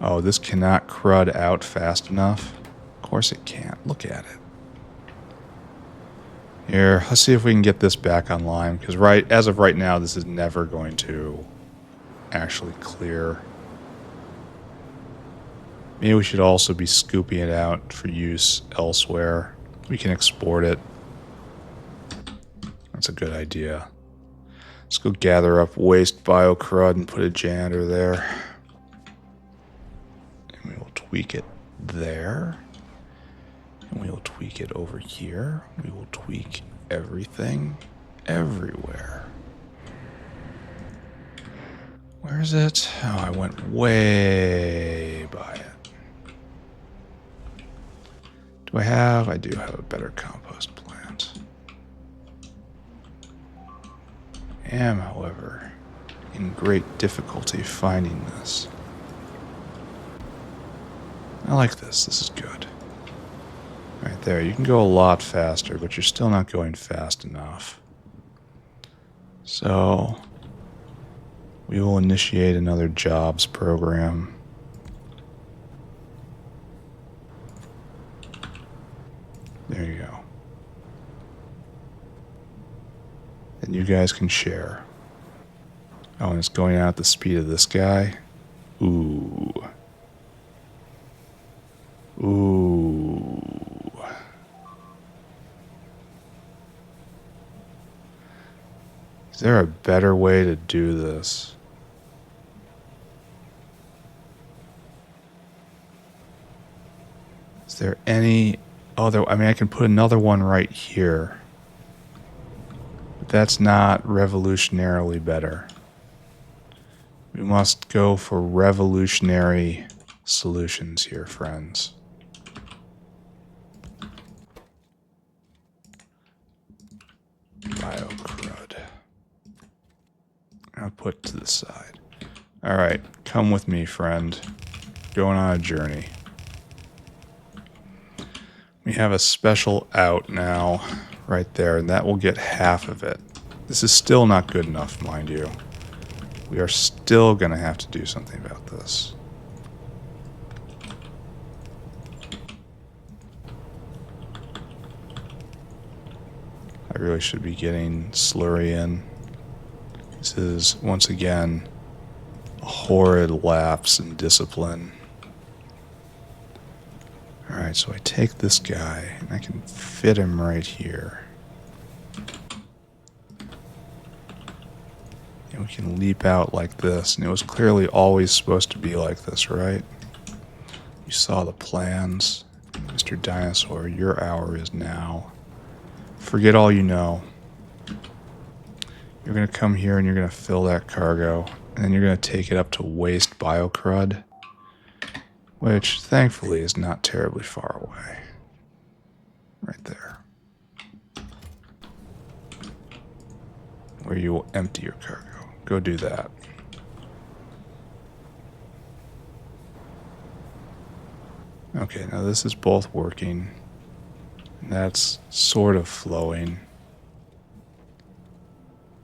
Oh, this cannot crud out fast enough. Of course it can't. Look at it. Here, let's see if we can get this back online, because as of right now, this is never going to actually clear. Maybe we should also be scooping it out for use elsewhere. We can export it. That's a good idea. Let's go gather up waste biocrud and put a janitor there. And we will tweak it there. And we will tweak it over here. We will tweak everything everywhere. Where is it? Oh, I went way by it. Do I have? I do have a better compost plant. I am, however, in great difficulty finding this. I like this. This is good. Right there. You can go a lot faster, but you're still not going fast enough. So we will initiate another jobs program. There you go. And you guys can share. Oh, and it's going out at the speed of this guy. Ooh. Ooh. Is there a better way to do this? Is there any other? I mean, I can put another one right here. But that's not revolutionarily better. We must go for revolutionary solutions here, friends. Biocrud. I'll put to the side. Alright, come with me, friend. Going on a journey. We have a special out now, right there, and that will get half of it. This is still not good enough, mind you. We are still going to have to do something about this. I really should be getting slurry in. This is, once again, a horrid lapse in discipline. Alright, so I take this guy, and I can fit him right here. And we can leap out like this, and it was clearly always supposed to be like this, right? You saw the plans. Mr. Dinosaur, your hour is now. Forget all you know. You're going to come here and you're going to fill that cargo, and then you're going to take it up to waste biocrud, which thankfully is not terribly far away. Right there. Where you will empty your cargo. Go do that. Okay, now this is both working. And that's sort of flowing.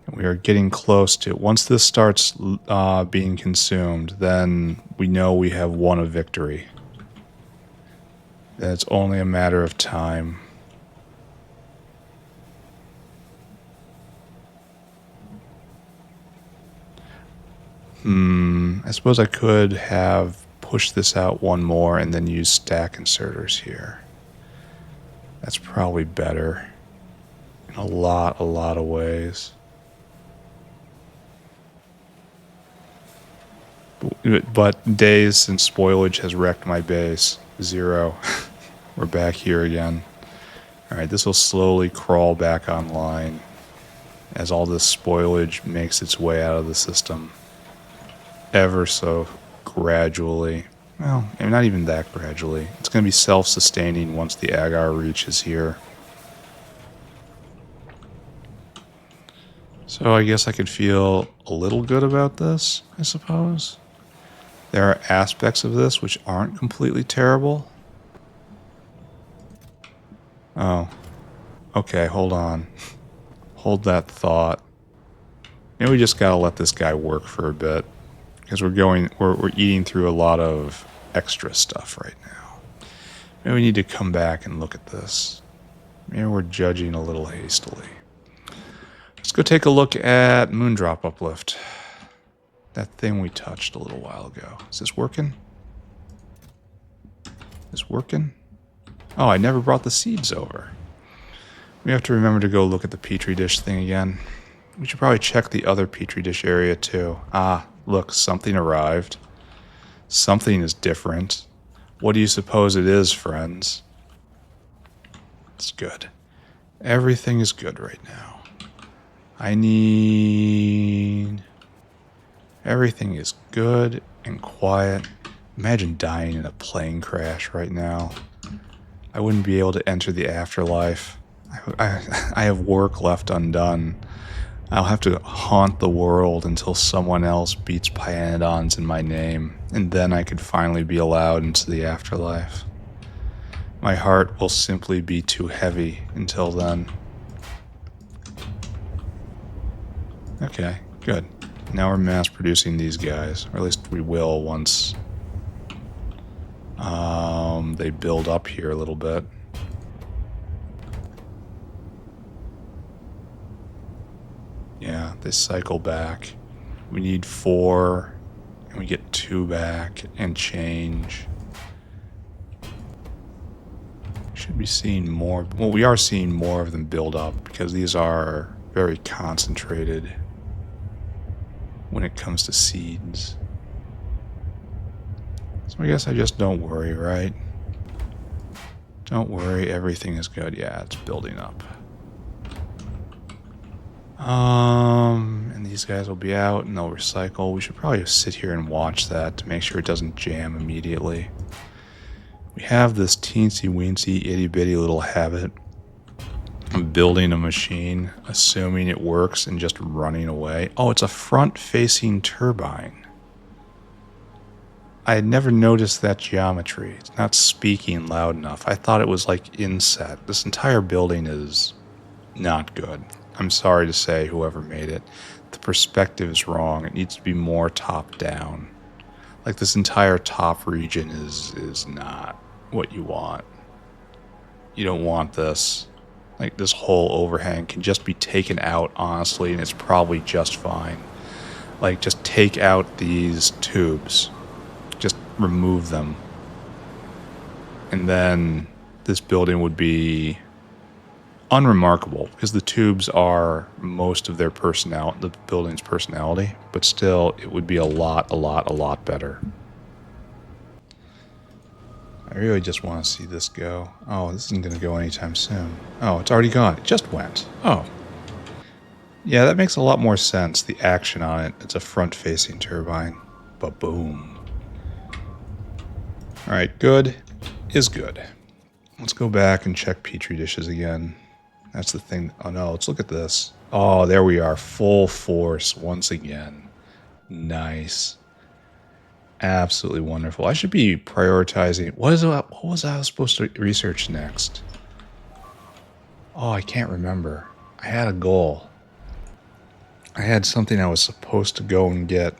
And we are getting close to... Once this starts being consumed, then we know we have won a victory. Then it's only a matter of time. I suppose I could have pushed this out one more and then use stack inserters here. That's probably better in a lot of ways. But days since spoilage has wrecked my base. 0. We're back here again. Alright, this will slowly crawl back online as all this spoilage makes its way out of the system. Ever so gradually. Well, not even that gradually. It's going to be self-sustaining once the agar reaches here. So I guess I could feel a little good about this, I suppose. There are aspects of this which aren't completely terrible. Oh. Okay, hold on. Hold that thought. Maybe we just gotta let this guy work for a bit. Because we're eating through a lot of extra stuff right now. Maybe we need to come back and look at this. Maybe we're judging a little hastily. Let's go take a look at Moondrop Uplift. That thing we touched a little while ago. Is this working? Is this working? Oh, I never brought the seeds over. We have to remember to go look at the petri dish thing again. We should probably check the other petri dish area too. Ah, look, something arrived. Something is different. What do you suppose it is, friends? It's good. Everything is good right now. I need... Everything is good and quiet. Imagine dying in a plane crash right now. I wouldn't be able to enter the afterlife. I have work left undone. I'll have to haunt the world until someone else beats Pyanodons in my name, and then I could finally be allowed into the afterlife. My heart will simply be too heavy until then. Okay, good. Now we're mass producing these guys, or at least we will once they build up here a little bit. Yeah, they cycle back. We need 4, and we get 2 back and change. Should be seeing more. Well, we are seeing more of them build up because these are very concentrated when it comes to seeds. So I guess I just don't worry, right? Don't worry, everything is good. Yeah, it's building up. And these guys will be out and they'll recycle. We should probably sit here and watch that to make sure it doesn't jam immediately. We have this teensy-weensy, itty-bitty little habit of building a machine, assuming it works, and just running away. Oh, it's a front-facing turbine. I had never noticed that geometry. It's not speaking loud enough. I thought it was like inset. This entire building is not good. I'm sorry to say, whoever made it. The perspective is wrong. It needs to be more top-down. Like, this entire top region is not what you want. You don't want this. Like, this whole overhang can just be taken out, honestly, and it's probably just fine. Like, just take out these tubes. Just remove them. And then this building would be unremarkable, because the tubes are most of their the building's personality, but still, it would be a lot better. I really just want to see this go. Oh, this isn't going to go anytime soon. Oh, it's already gone. It just went. Oh. Yeah, that makes a lot more sense. The action on it. It's a front-facing turbine. Ba-boom. Alright, good is good. Let's go back and check Petri dishes again. That's the thing. Oh no, let's look at this. Oh, there we are. Full force once again. Nice. Absolutely wonderful. I should be prioritizing. What was I supposed to research next? Oh, I can't remember. I had a goal. I had something I was supposed to go and get.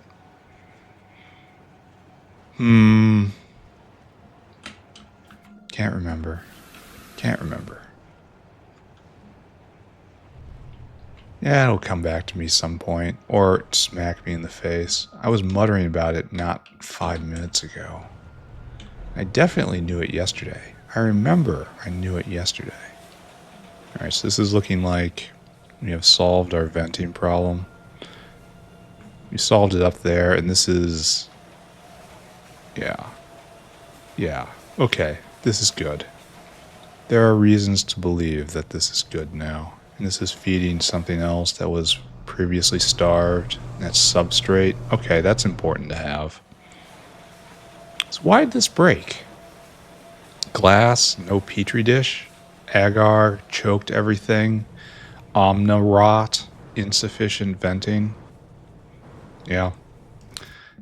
Can't remember. Can't remember. Yeah, it'll come back to me some point, or smack me in the face. I was muttering about it not 5 minutes ago. I definitely knew it yesterday. I remember I knew it yesterday. Alright, so this is looking like we have solved our venting problem. We solved it up there, and this is... Yeah. Yeah. Okay, this is good. There are reasons to believe that this is good now. And this is feeding something else that was previously starved. That's substrate. Okay, that's important to have. So why did this break? Glass, no petri dish, agar choked everything, omnirot, insufficient venting. Yeah.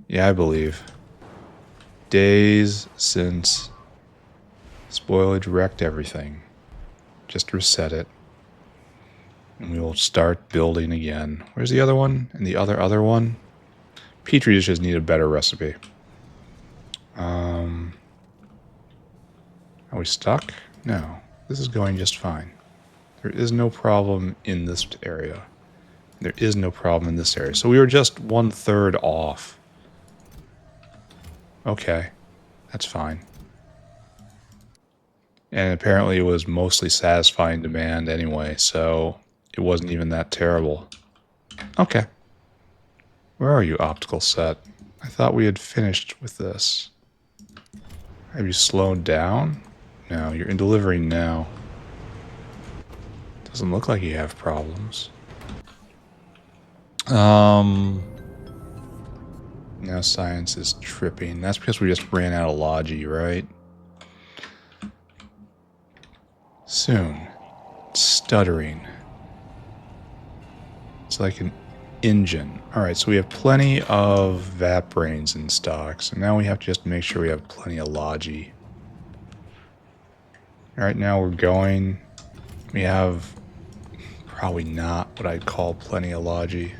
Yeah, I believe. Days since spoilage wrecked everything. Just reset it. And we will start building again. Where's the other one? And the other one? Petri dishes need a better recipe. Are we stuck? No. This is going just fine. There is no problem in this area. There is no problem in this area. So we were just 1/3 off. Okay. That's fine. And apparently it was mostly satisfying demand anyway, so it wasn't even that terrible. Okay. Where are you, optical set? I thought we had finished with this. Have you slowed down? No, you're in delivering now. Doesn't look like you have problems. Now science is tripping. That's because we just ran out of logi, right? Soon. It's stuttering. It's like an engine. Alright, so we have plenty of vatbrains in stock. So now we have to just make sure we have plenty of logi. Alright, now we're going. We have probably not what I'd call plenty of logi.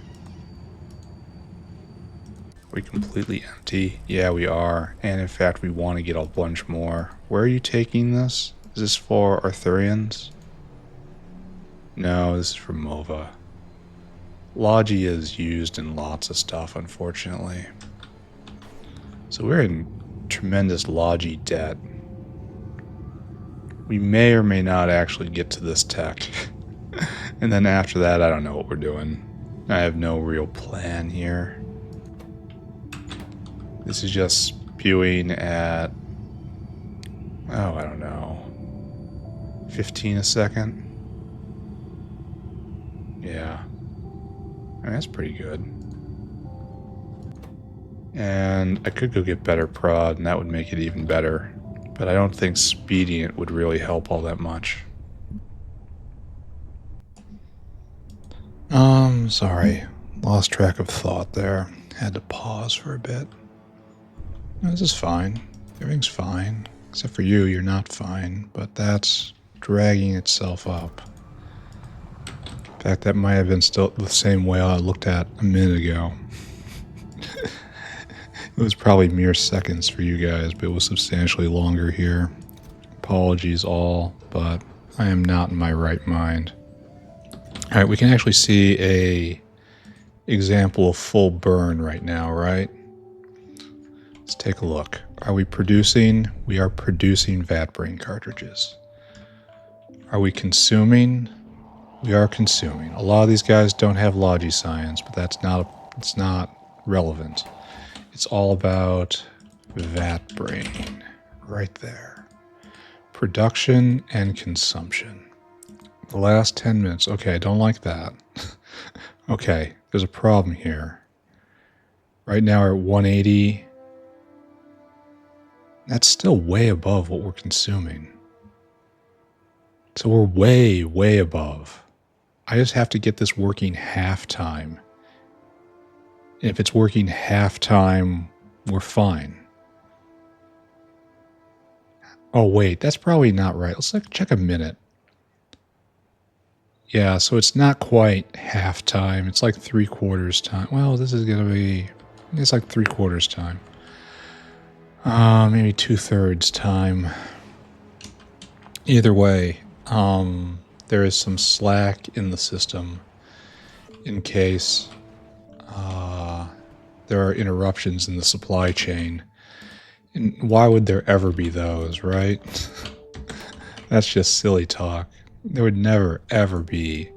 Are we completely empty? Yeah, we are. And in fact, we want to get a bunch more. Where are you taking this? Is this for Arthurians? No, this is for Mova. Logi is used in lots of stuff, unfortunately. So we're in tremendous logi debt. We may or may not actually get to this tech. And then after that, I don't know what we're doing. I have no real plan here. This is just spewing at... Oh, I don't know. 15 a second? Yeah. I mean, that's pretty good. And I could go get better prod, and that would make it even better. But I don't think speeding it would really help all that much. Sorry. Lost track of thought there. Had to pause for a bit. No, this is fine. Everything's fine. Except for you, you're not fine. But that's dragging itself up. In fact, that might have been still the same whale I looked at a minute ago. It was probably mere seconds for you guys, but it was substantially longer here. Apologies all, but I am not in my right mind. All right, we can actually see a example of full burn right now, right? Let's take a look. Are we producing? We are producing vatbrain cartridges. Are we consuming? We are consuming. A lot of these guys don't have logi science, but it's not relevant. It's all about vatbrain right there. Production and consumption. The last 10 minutes. Okay, I don't like that. Okay, there's a problem here. Right now we're at 180. That's still way above what we're consuming. So we're way, way above. I just have to get this working half time. And if it's working half time, we're fine. Oh, wait, that's probably not right. Let's check a minute. Yeah, so it's not quite half time. It's like 3/4 time. Well, this is going to be... It's like 3/4 time. Maybe 2/3 time. Either way, there is some slack in the system in case there are interruptions in the supply chain. And why would there ever be those, right? That's just silly talk. There would never, ever be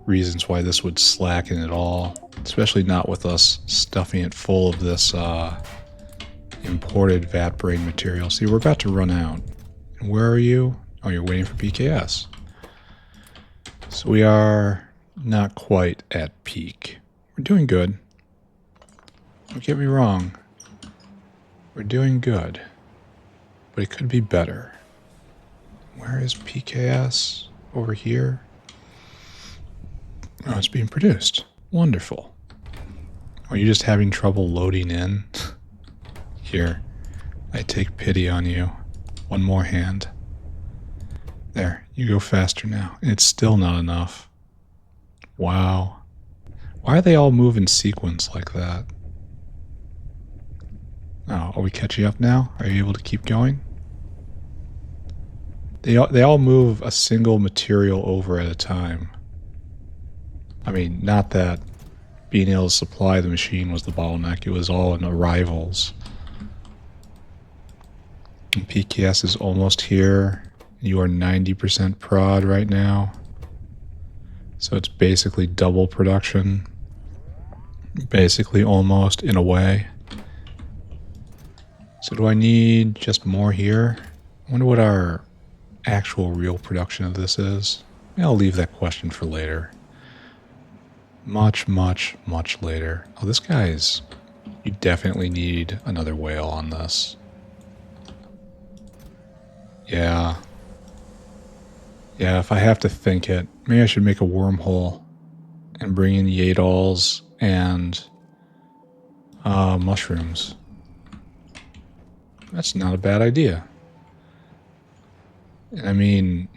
reasons why this would slacken at all, especially not with us stuffing it full of this imported vatbrain material. See, we're about to run out. And where are you? Oh, you're waiting for PKS. So we are not quite at peak. We're doing good. Don't get me wrong. We're doing good. But it could be better. Where is PKS? Over here? Oh, it's being produced. Wonderful. Are you just having trouble loading in? Here, I take pity on you. One more hand. There, you go faster now. And it's still not enough. Wow. Why are they all moving in sequence like that? Oh, are we catching up now? Are you able to keep going? They all move a single material over at a time. I mean, not that being able to supply the machine was the bottleneck. It was all in arrivals. And PKS is almost here. You are 90% prod right now. So it's basically double production. Basically almost, in a way. So do I need just more here? I wonder what our actual real production of this is. I'll leave that question for later. Much, much, much later. Oh, this guy's... You definitely need another whale on this. Yeah. Yeah, if I have to think it, maybe I should make a wormhole and bring in Yadals and mushrooms. That's not a bad idea. And I mean...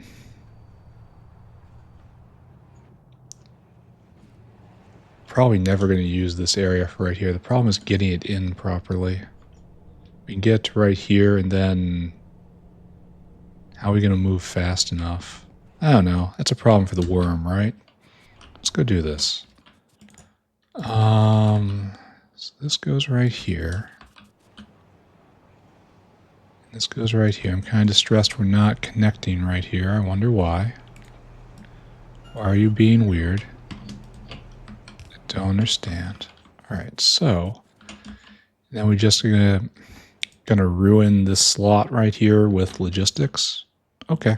Probably never going to use this area for right here. The problem is getting it in properly. We can get to right here and then... How are we going to move fast enough? I don't know. That's a problem for the worm, right? Let's go do this. So this goes right here. This goes right here. I'm kind of distressed we're not connecting right here. I wonder why. Why are you being weird? I don't understand. Alright, so... Now we're just gonna ruin this slot right here with logistics. Okay.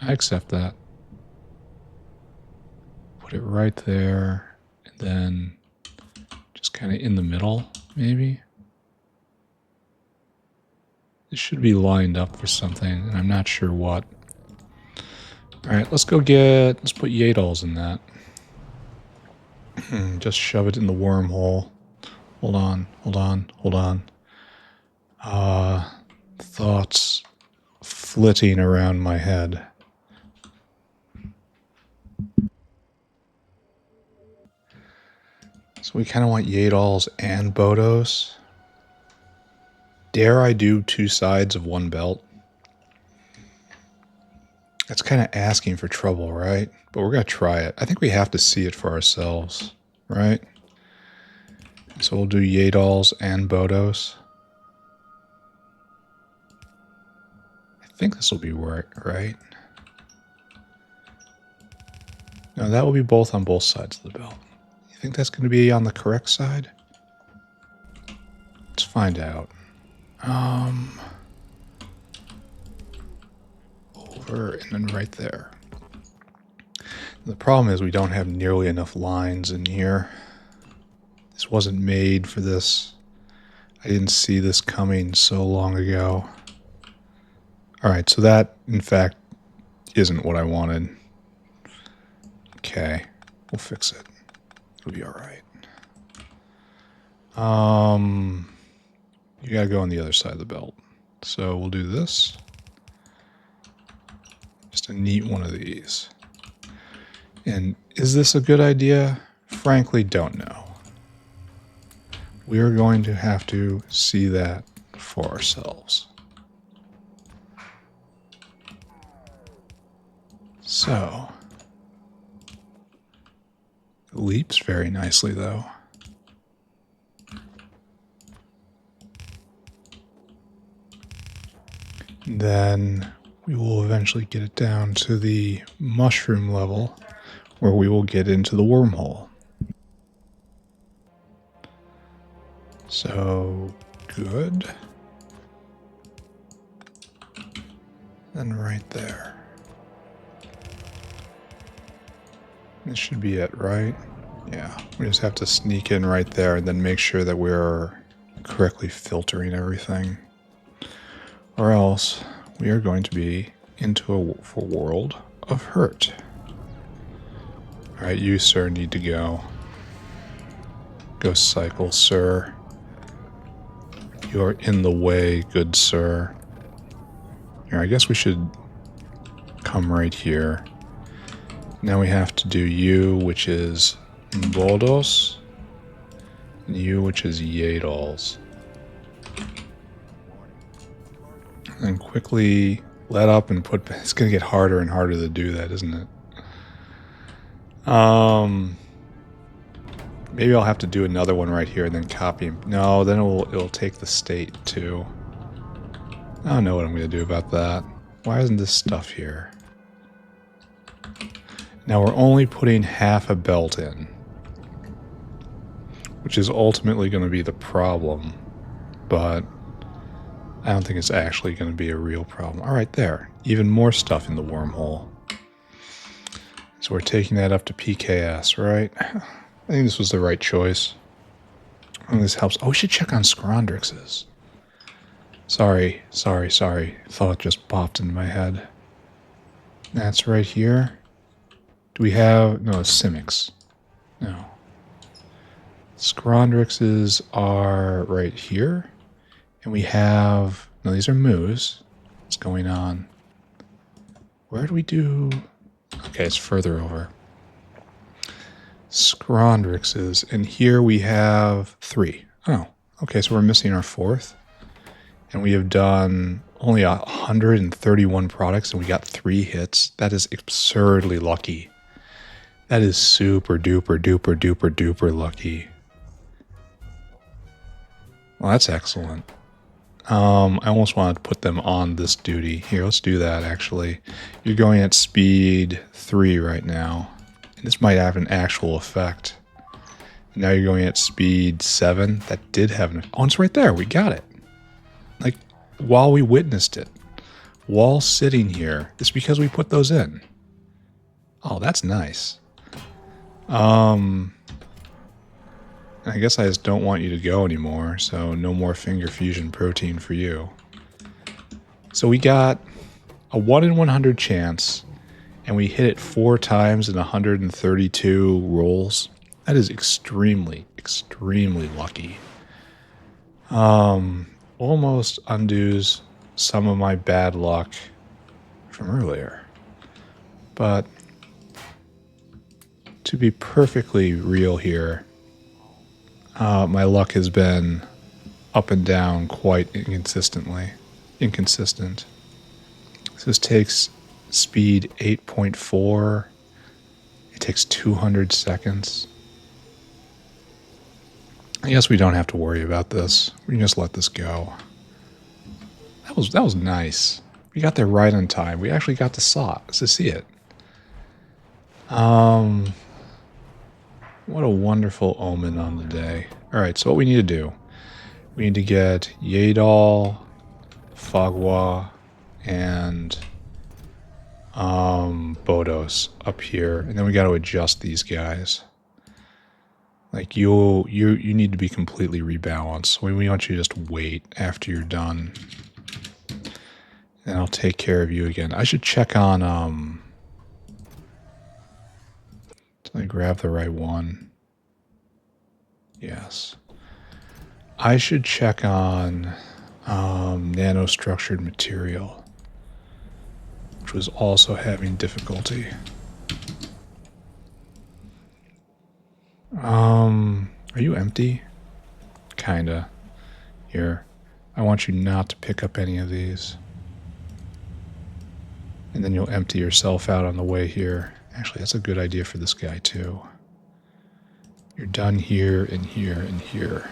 I accept that. Put it right there. And then just kind of in the middle, maybe. It should be lined up for something, and I'm not sure what. Alright, let's put Yadals in that. Just shove it in the wormhole. Hold on. Thoughts flitting around my head. So we kind of want Yadals and Bodos. Dare I do two sides of one belt? That's kind of asking for trouble, right? But we're going to try it. I think we have to see it for ourselves, right? So we'll do Yadals and Bodos. I think this will be right. No, that will be both on both sides of the belt. You think that's going to be on the correct side? Let's find out. Over and then right there. The problem is we don't have nearly enough lines in here. This wasn't made for this. I didn't see this coming so long ago. Alright, so that, in fact, isn't what I wanted. Okay, we'll fix it. It'll be alright. You gotta go on the other side of the belt. So we'll do this. Just a neat one of these. And is this a good idea? Frankly, don't know. We are going to have to see that for ourselves. So, it leaps very nicely though. Then we will eventually get it down to the mushroom level where we will get into the wormhole. So, good. And right there. This should be it, right? Yeah, we just have to sneak in right there and then make sure that we're correctly filtering everything. Or else we are going to be into a world of hurt. Alright, you, sir, need to go. Go cycle, sir. You are in the way, good sir. Here, I guess we should come right here. Now we have to do you, which is Bodos, and you, which is Yadals. And quickly let up and put... It's going to get harder and harder to do that, isn't it? Maybe I'll have to do another one right here and then copy. No, then it'll take the state too. I don't know what I'm going to do about that. Why isn't this stuff here? Now we're only putting half a belt in, which is ultimately going to be the problem, but I don't think it's actually going to be a real problem. All right, there. Even more stuff in the wormhole. So we're taking that up to PKS, right? I think this was the right choice. And this helps. Oh, we should check on Scrondrix's. Sorry. Thought it just popped into my head. That's right here. Do we have... No, Simics. No. Scrondrix's are right here. And we have... No, these are Moos. What's going on? Where do we do... Okay, it's further over. Scrondrix's. And here we have 3. Oh, okay, so we're missing our 4th. And we have done only 131 products and we got 3 hits. That is absurdly lucky. That is super duper duper duper duper lucky. Well, that's excellent. I almost wanted to put them on this duty. Here, let's do that, actually. You're going at speed 3 right now. And this might have an actual effect. Now you're going at speed 7. That did have an... Oh, it's right there. We got it. Like, while we witnessed it. While sitting here. It's because we put those in. Oh, that's nice. I guess I just don't want you to go anymore, so no more finger fusion protein for you. So we got a 1 in 100 chance, and we hit it 4 times in 132 rolls. That is extremely, extremely lucky. Almost undoes some of my bad luck from earlier. But to be perfectly real here, my luck has been up and down quite inconsistent. So this takes speed 8.4. It takes 200 seconds. I guess we don't have to worry about this. We can just let this go. That was nice. We got there right on time. We actually got to see it. What a wonderful omen on the day. Alright, so what we need to do. We need to get Yadol, Fagua, and Bodos up here. And then we got to adjust these guys. Like you need to be completely rebalanced. We want you to just wait after you're done. And I'll take care of you again. I should check on did I grab the right one? Yes. I should check on nanostructured material, which was also having difficulty. Are you empty? Kinda. Here. I want you not to pick up any of these. And then you'll empty yourself out on the way here. Actually, that's a good idea for this guy, too. You're done here and here and here.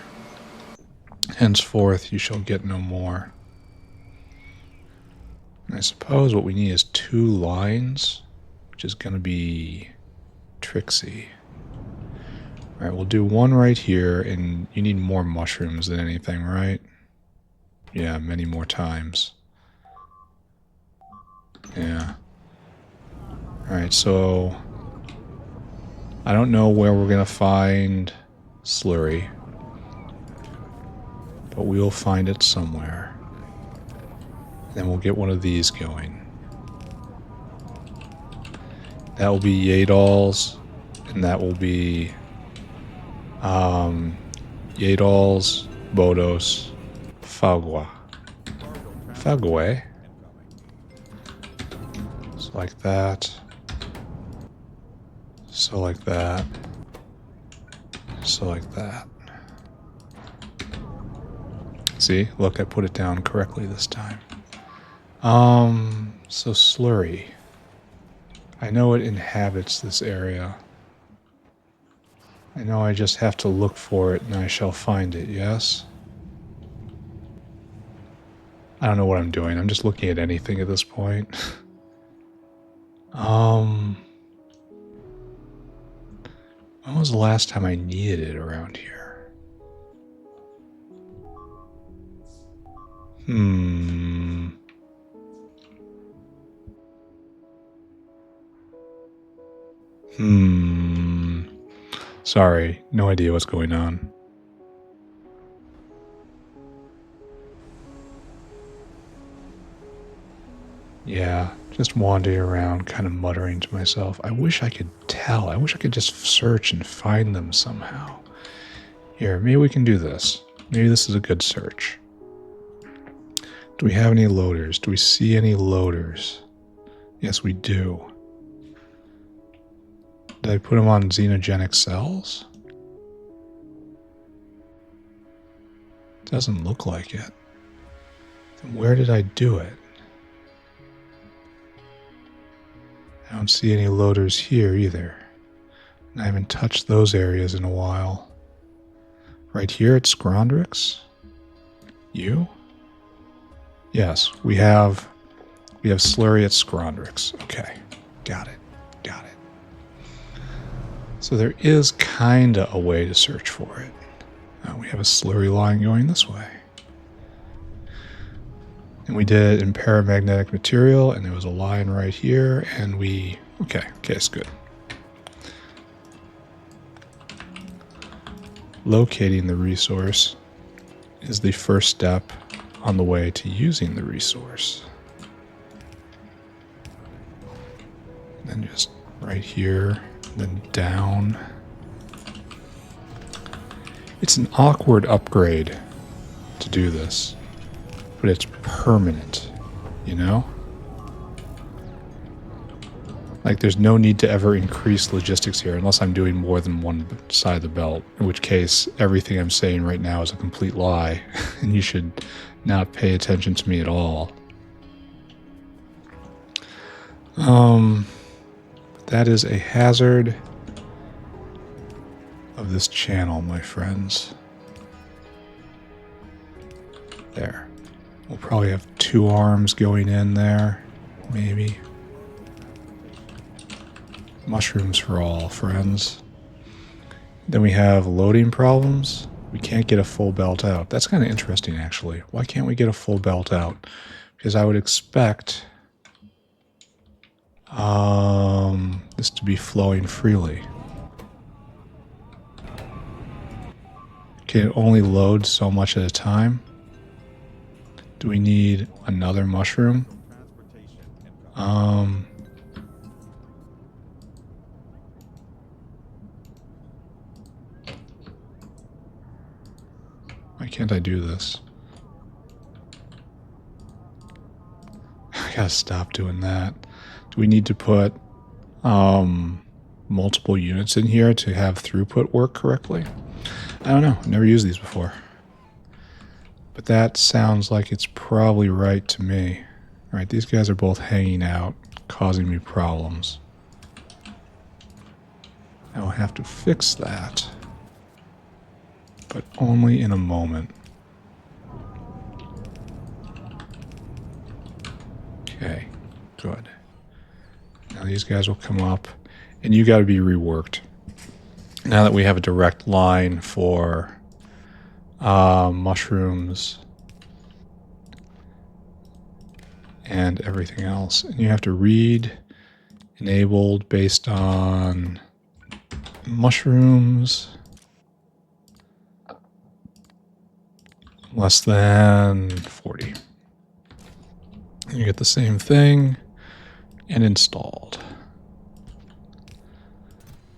Henceforth, you shall get no more. And I suppose what we need is 2 lines, which is going to be Trixie. Alright, we'll do 1 right here, and you need more mushrooms than anything, right? Yeah, many more times. Yeah. Alright, so I don't know where we're going to find Slurry, but we will find it somewhere. Then we'll get one of these going. That will be Yadol's, and that will be Yadol's, Bodos, Fagua. Fagua. So like that. So like that. So like that. See? Look, I put it down correctly this time. So Slurry. I know it inhabits this area. I know I just have to look for it and I shall find it, yes? I don't know what I'm doing. I'm just looking at anything at this point. When was the last time I needed it around here? Sorry, no idea what's going on. Yeah, just wandering around, kind of muttering to myself. I wish I could tell. I wish I could just search and find them somehow. Here, maybe we can do this. Maybe this is a good search. Do we have any loaders? Do we see any loaders? Yes, we do. Did I put them on xenogenic cells? Doesn't look like it. Then where did I do it? I don't see any loaders here either. And I haven't touched those areas in a while. Right here at Scrondrix? You? Yes, we have Slurry at Scrondrix. Okay, got it. So there is kinda a way to search for it. We have a Slurry line going this way. And we did in paramagnetic material, and there was a line right here, and we... Okay, it's good. Locating the resource is the first step on the way to using the resource. And then just right here, then down. It's an awkward upgrade to do this, but it's permanent, you know? Like, there's no need to ever increase logistics here unless I'm doing more than one side of the belt, in which case everything I'm saying right now is a complete lie, and you should not pay attention to me at all. That is a hazard of this channel, my friends. There. We'll probably have 2 arms going in there, maybe. Mushrooms for all, friends. Then we have loading problems. We can't get a full belt out. That's kind of interesting, actually. Why can't we get a full belt out? Because I would expect this to be flowing freely. Can it only load so much at a time? Do we need another mushroom? Why can't I do this? I gotta stop doing that. Do we need to put multiple units in here to have throughput work correctly? I don't know. I've never used these before. But that sounds like it's probably right to me. All right, these guys are both hanging out, causing me problems. I will have to fix that. But only in a moment. Okay, good. Now these guys will come up, and you got to be reworked. Now that we have a direct line for mushrooms and everything else, and you have to read enabled based on mushrooms less than 40. You get the same thing and installed.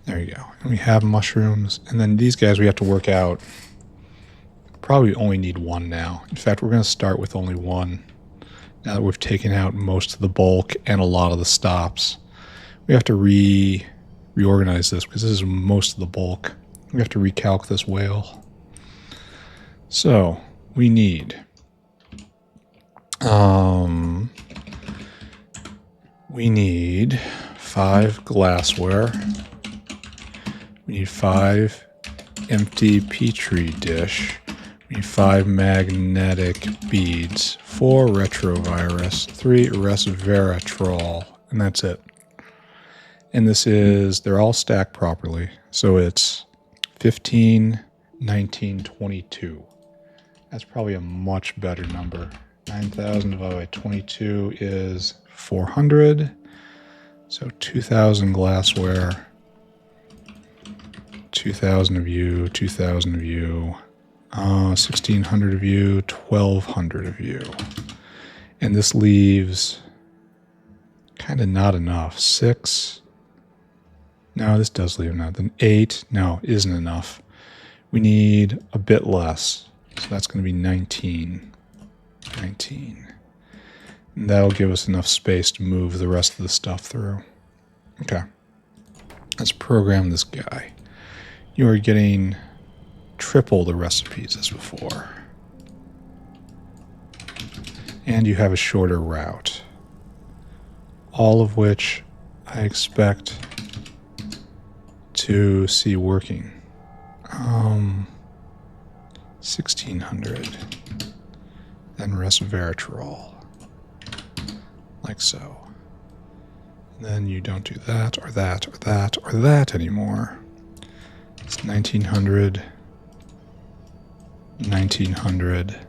There you go. And we have mushrooms, and then these guys we have to work out. Probably only need 1 now. In fact, we're going to start with only 1. Now that we've taken out most of the bulk and a lot of the stops. We have to reorganize this because this is most of the bulk. We have to recalc this whale. So, we need we need 5 glassware. We need 5 empty petri dish. We need 5 magnetic beads, 4 retrovirus, 3 resveratrol, and that's it. And this is, they're all stacked properly. So it's 15, 19, 22. That's probably a much better number. 9,000 divided by 22 is 400. So 2,000 glassware, 2,000 of you, 2,000 of you, 1,600 of you, 1,200 of you. And this leaves kind of not enough. 6. No, this does leave enough. Then 8. No, isn't enough. We need a bit less. So that's going to be 19. 19. And that'll give us enough space to move the rest of the stuff through. Okay. Let's program this guy. You are getting triple the recipes as before. And you have a shorter route. All of which I expect to see working. 1,600. Then resveratrol. Like so. And then you don't do that, or that, or that, or that anymore. It's 1,900. 1,900.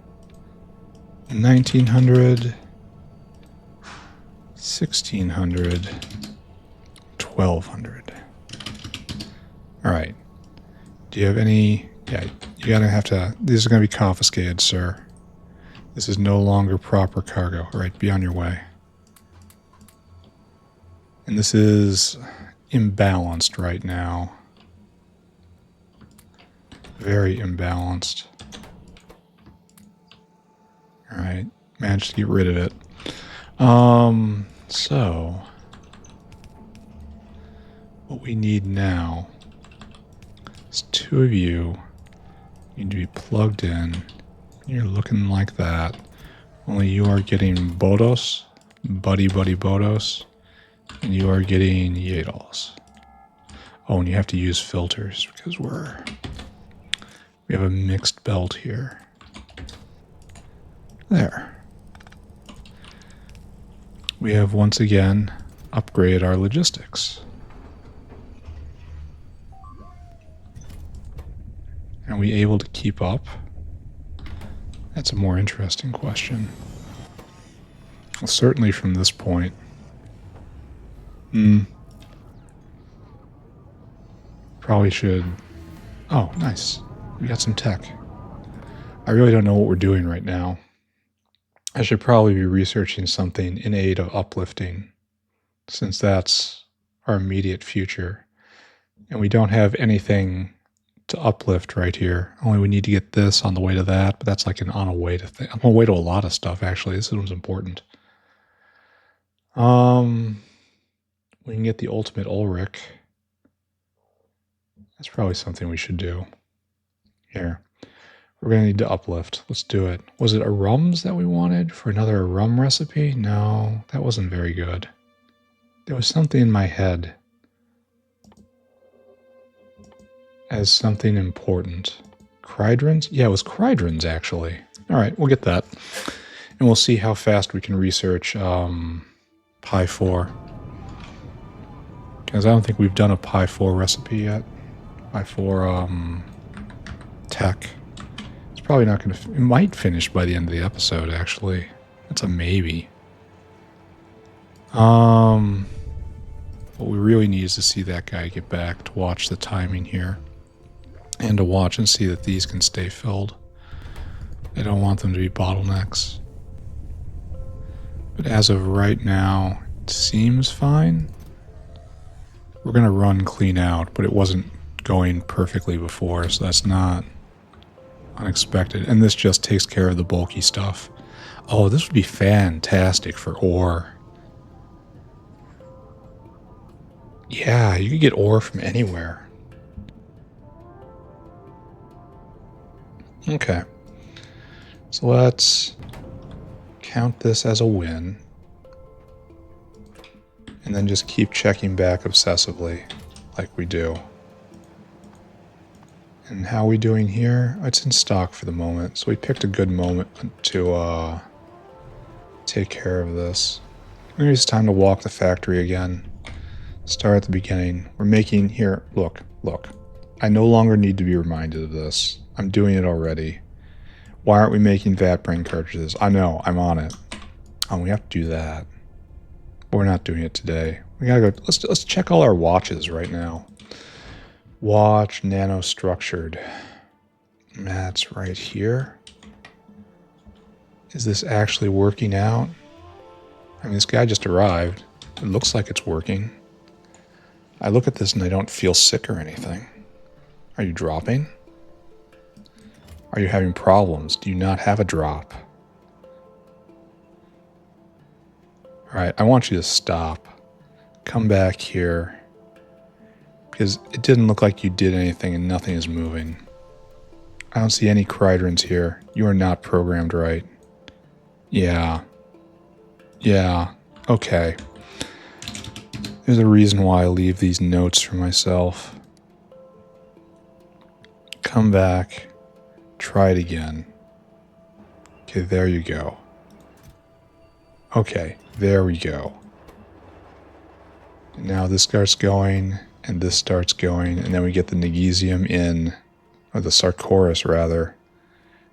1,900. 1,600. 1,200. Alright. Do you have any... Yeah, you gotta have to... These are gonna be confiscated, sir. This is no longer proper cargo. Alright, be on your way. And this is imbalanced right now. Very imbalanced. Alright, managed to get rid of it. So... What we need now is 2 of you need to be plugged in. You're looking like that. Only you are getting Bodos, Buddy Bodos, And you are getting Yados. Oh, and you have to use filters because we have a mixed belt here. There. We have once again upgraded our logistics. Are we able to keep up? That's a more interesting question. Well, certainly from this point. Probably should... Oh, nice. We got some tech. I really don't know what we're doing right now. I should probably be researching something in aid of uplifting, since that's our immediate future. And we don't have anything to uplift right here. Only we need to get this on the way to that, but that's like on a way to on a way to a lot of stuff, actually. This one's important. We can get the ultimate Ulrich. That's probably something we should do. Here. We're going to need to uplift. Let's do it. Was it a rums that we wanted for another rum recipe? No, that wasn't very good. There was something in my head as something important. Cridrons? Yeah, it was Cridrons, actually. All right, we'll get that. And we'll see how fast we can research Pi 4. Because I don't think we've done a Pi 4 recipe yet. Pi 4 tech. It's probably not going to... It might finish by the end of the episode, actually. That's a maybe. What we really need is to see that guy get back, to watch the timing here. And to watch and see that these can stay filled. I don't want them to be bottlenecks. But as of right now, it seems fine. We're going to run clean out, but it wasn't going perfectly before, so that's not unexpected. And this just takes care of the bulky stuff. Oh, this would be fantastic for ore. Yeah, you could get ore from anywhere. Okay. So let's count this as a win. And then just keep checking back obsessively, like we do. And how are we doing here? It's in stock for the moment, so we picked a good moment to take care of this. Maybe it's time to walk the factory again. Start at the beginning. We're making here, look. I no longer need to be reminded of this. I'm doing it already. Why aren't we making vatbrain cartridges? I know, I'm on it. Oh, we have to do that. But we're not doing it today. We gotta go, let's check all our watches right now. Watch nanostructured. That's right here. Is this actually working out? I mean, this guy just arrived. It looks like it's working. I look at this and I don't feel sick or anything. Are you dropping? Are you having problems? Do you not have a drop? Alright, I want you to stop. Come back here. Because it didn't look like you did anything and nothing is moving. I don't see any Cridrons here. You are not programmed right. Yeah. Yeah. Okay. There's a reason why I leave these notes for myself. Come back. Try it again. Okay, there you go. Okay, there we go. Now this starts going, and this starts going, and then we get the magnesium in, or the sarcoris rather,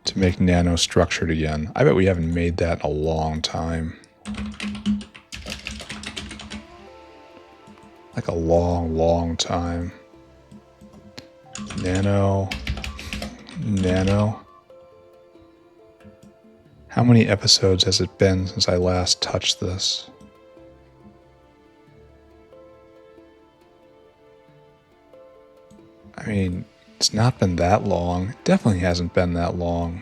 to make nanostructured again. I bet we haven't made that in a long time. Like a long time. Nano. How many episodes has it been since I last touched this? I mean, it's not been that long. It definitely hasn't been that long.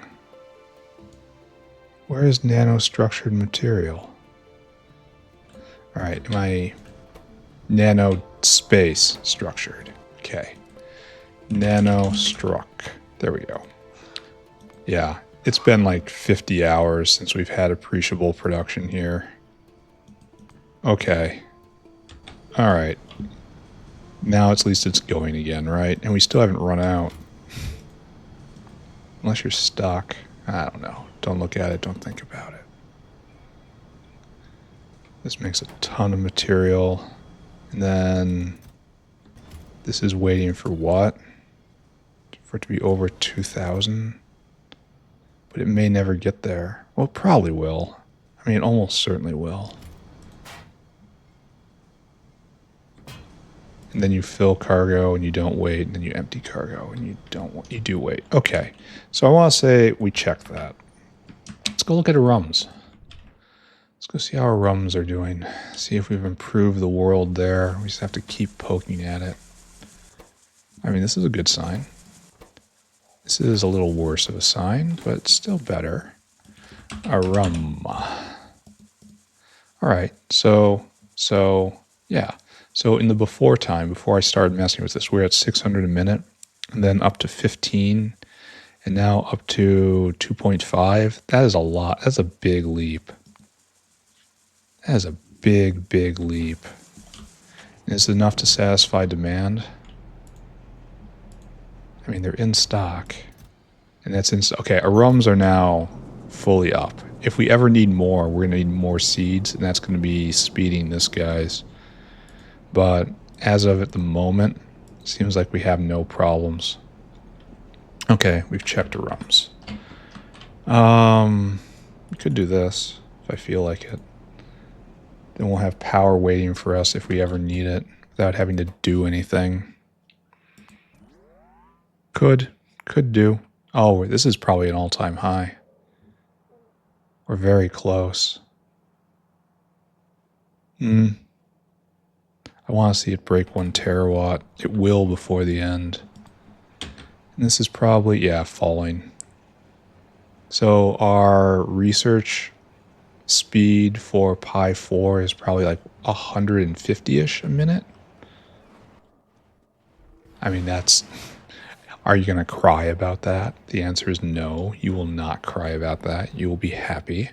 Where is nanostructured material? Alright, am I nano space structured? Okay. Nanostruck. There we go. Yeah, it's been like 50 hours since we've had appreciable production here. Okay. All right. Now at least it's going again, right? And we still haven't run out. Unless you're stuck. I don't know. Don't look at it. Don't think about it. This makes a ton of material. And then this is waiting for what? For it to be over 2,000. But it may never get there. Well, it probably will. I mean, it almost certainly will. And then you fill cargo and you don't wait, and then you empty cargo and you do wait. Okay, so I want to say we checked that. Let's go look at our rums. Let's go see how our rums are doing. See if we've improved the world there. We just have to keep poking at it. I mean, this is a good sign. This is a little worse of a sign, but still better. A rum. All right, so yeah. So in the before time, before I started messing with this, we're at 600 a minute, and then up to 15, and now up to 2.5. That is a lot. That's a big leap. That is a big, big leap. Is it enough to satisfy demand? I mean, they're in stock, and that's in. Okay, our rums are now fully up. If we ever need more, we're gonna need more seeds, and that's gonna be speeding this guy's. But as of at the moment, it seems like we have no problems. Okay, we've checked our rums. We could do this if I feel like it. Then we'll have power waiting for us if we ever need it without having to do anything. Could do. Oh, this is probably an all-time high. We're very close. I want to see it break 1 terawatt. It will before the end. And this is probably, yeah, falling. So our research speed for Pi 4 is probably like 150-ish a minute. I mean, that's... Are you going to cry about that? The answer is no. You will not cry about that. You will be happy.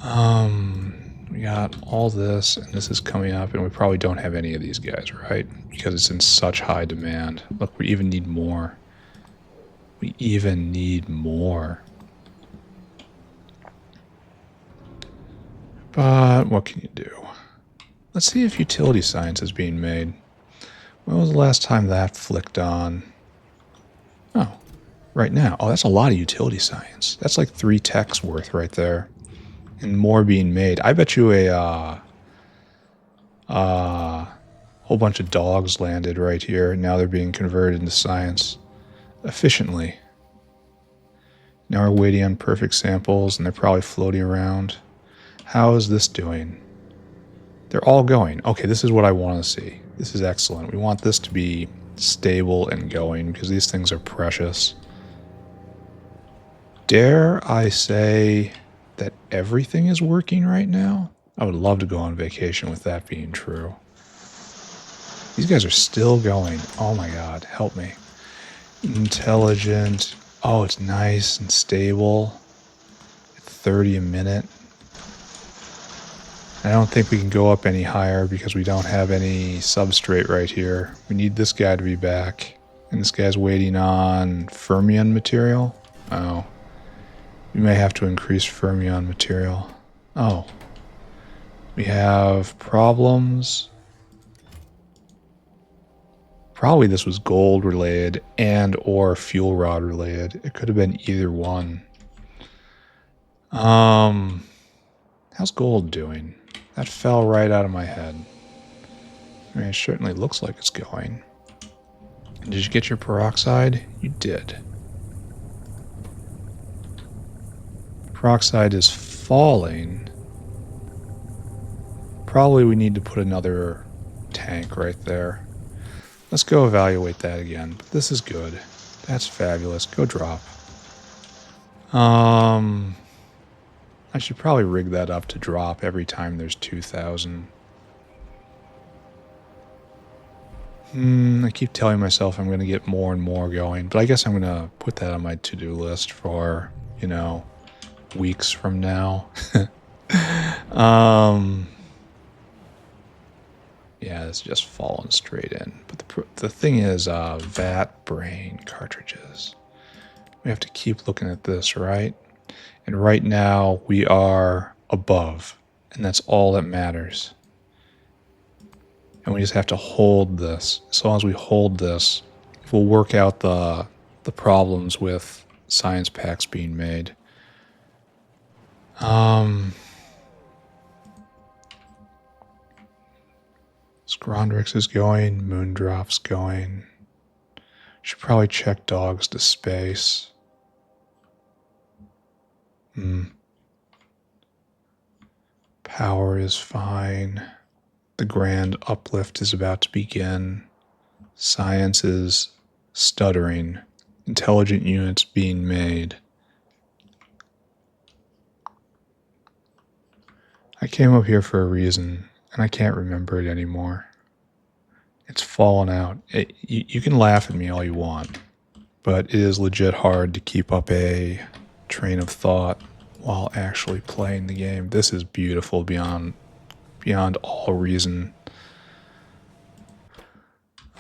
We got all this, and this is coming up, and we probably don't have any of these guys, right? Because it's in such high demand. Look, we even need more. We even need more. But what can you do? Let's see if utility science is being made. When was the last time that flicked on? Oh, right now. Oh, that's a lot of utility science. That's like 3 techs worth right there. And more being made. I bet you a whole bunch of dogs landed right here. Now they're being converted into science efficiently. Now we're waiting on perfect samples, and they're probably floating around. How is this doing? They're all going. Okay, this is what I want to see. This is excellent. We want this to be stable and going because these things are precious. Dare I say that everything is working right now? I would love to go on vacation with that being true. These guys are still going. Oh my god, help me. Intelligent. Oh, it's nice and stable. At 30 a minute. I don't think we can go up any higher because we don't have any substrate right here. We need this guy to be back. And this guy's waiting on fermion material. Oh. We may have to increase fermion material. Oh. We have problems. Probably this was gold related and or fuel rod related. It could have been either one. How's gold doing? That fell right out of my head. I mean, it certainly looks like it's going. Did you get your peroxide? You did. Peroxide is falling. Probably we need to put another tank right there. Let's go evaluate that again. But this is good. That's fabulous. Go drop. I should probably rig that up to drop every time there's 2,000. I keep telling myself I'm going to get more and more going, but I guess I'm going to put that on my to-do list for, you know, weeks from now. Yeah, it's just falling straight in. But the thing is, vatbrain cartridges. We have to keep looking at this, right? And right now we are above, and that's all that matters. And we just have to hold this. As long as we hold this, we'll work out the problems with science packs being made. Scrondrix is going, Moondrop's going. Should probably check dogs to space. Power is fine. The grand uplift is about to begin. Science is stuttering. Intelligent units being made. I came up here for a reason, and I can't remember it anymore. It's fallen out. You can laugh at me all you want, but it is legit hard to keep up a train of thought while actually playing the game. This is beautiful beyond all reason.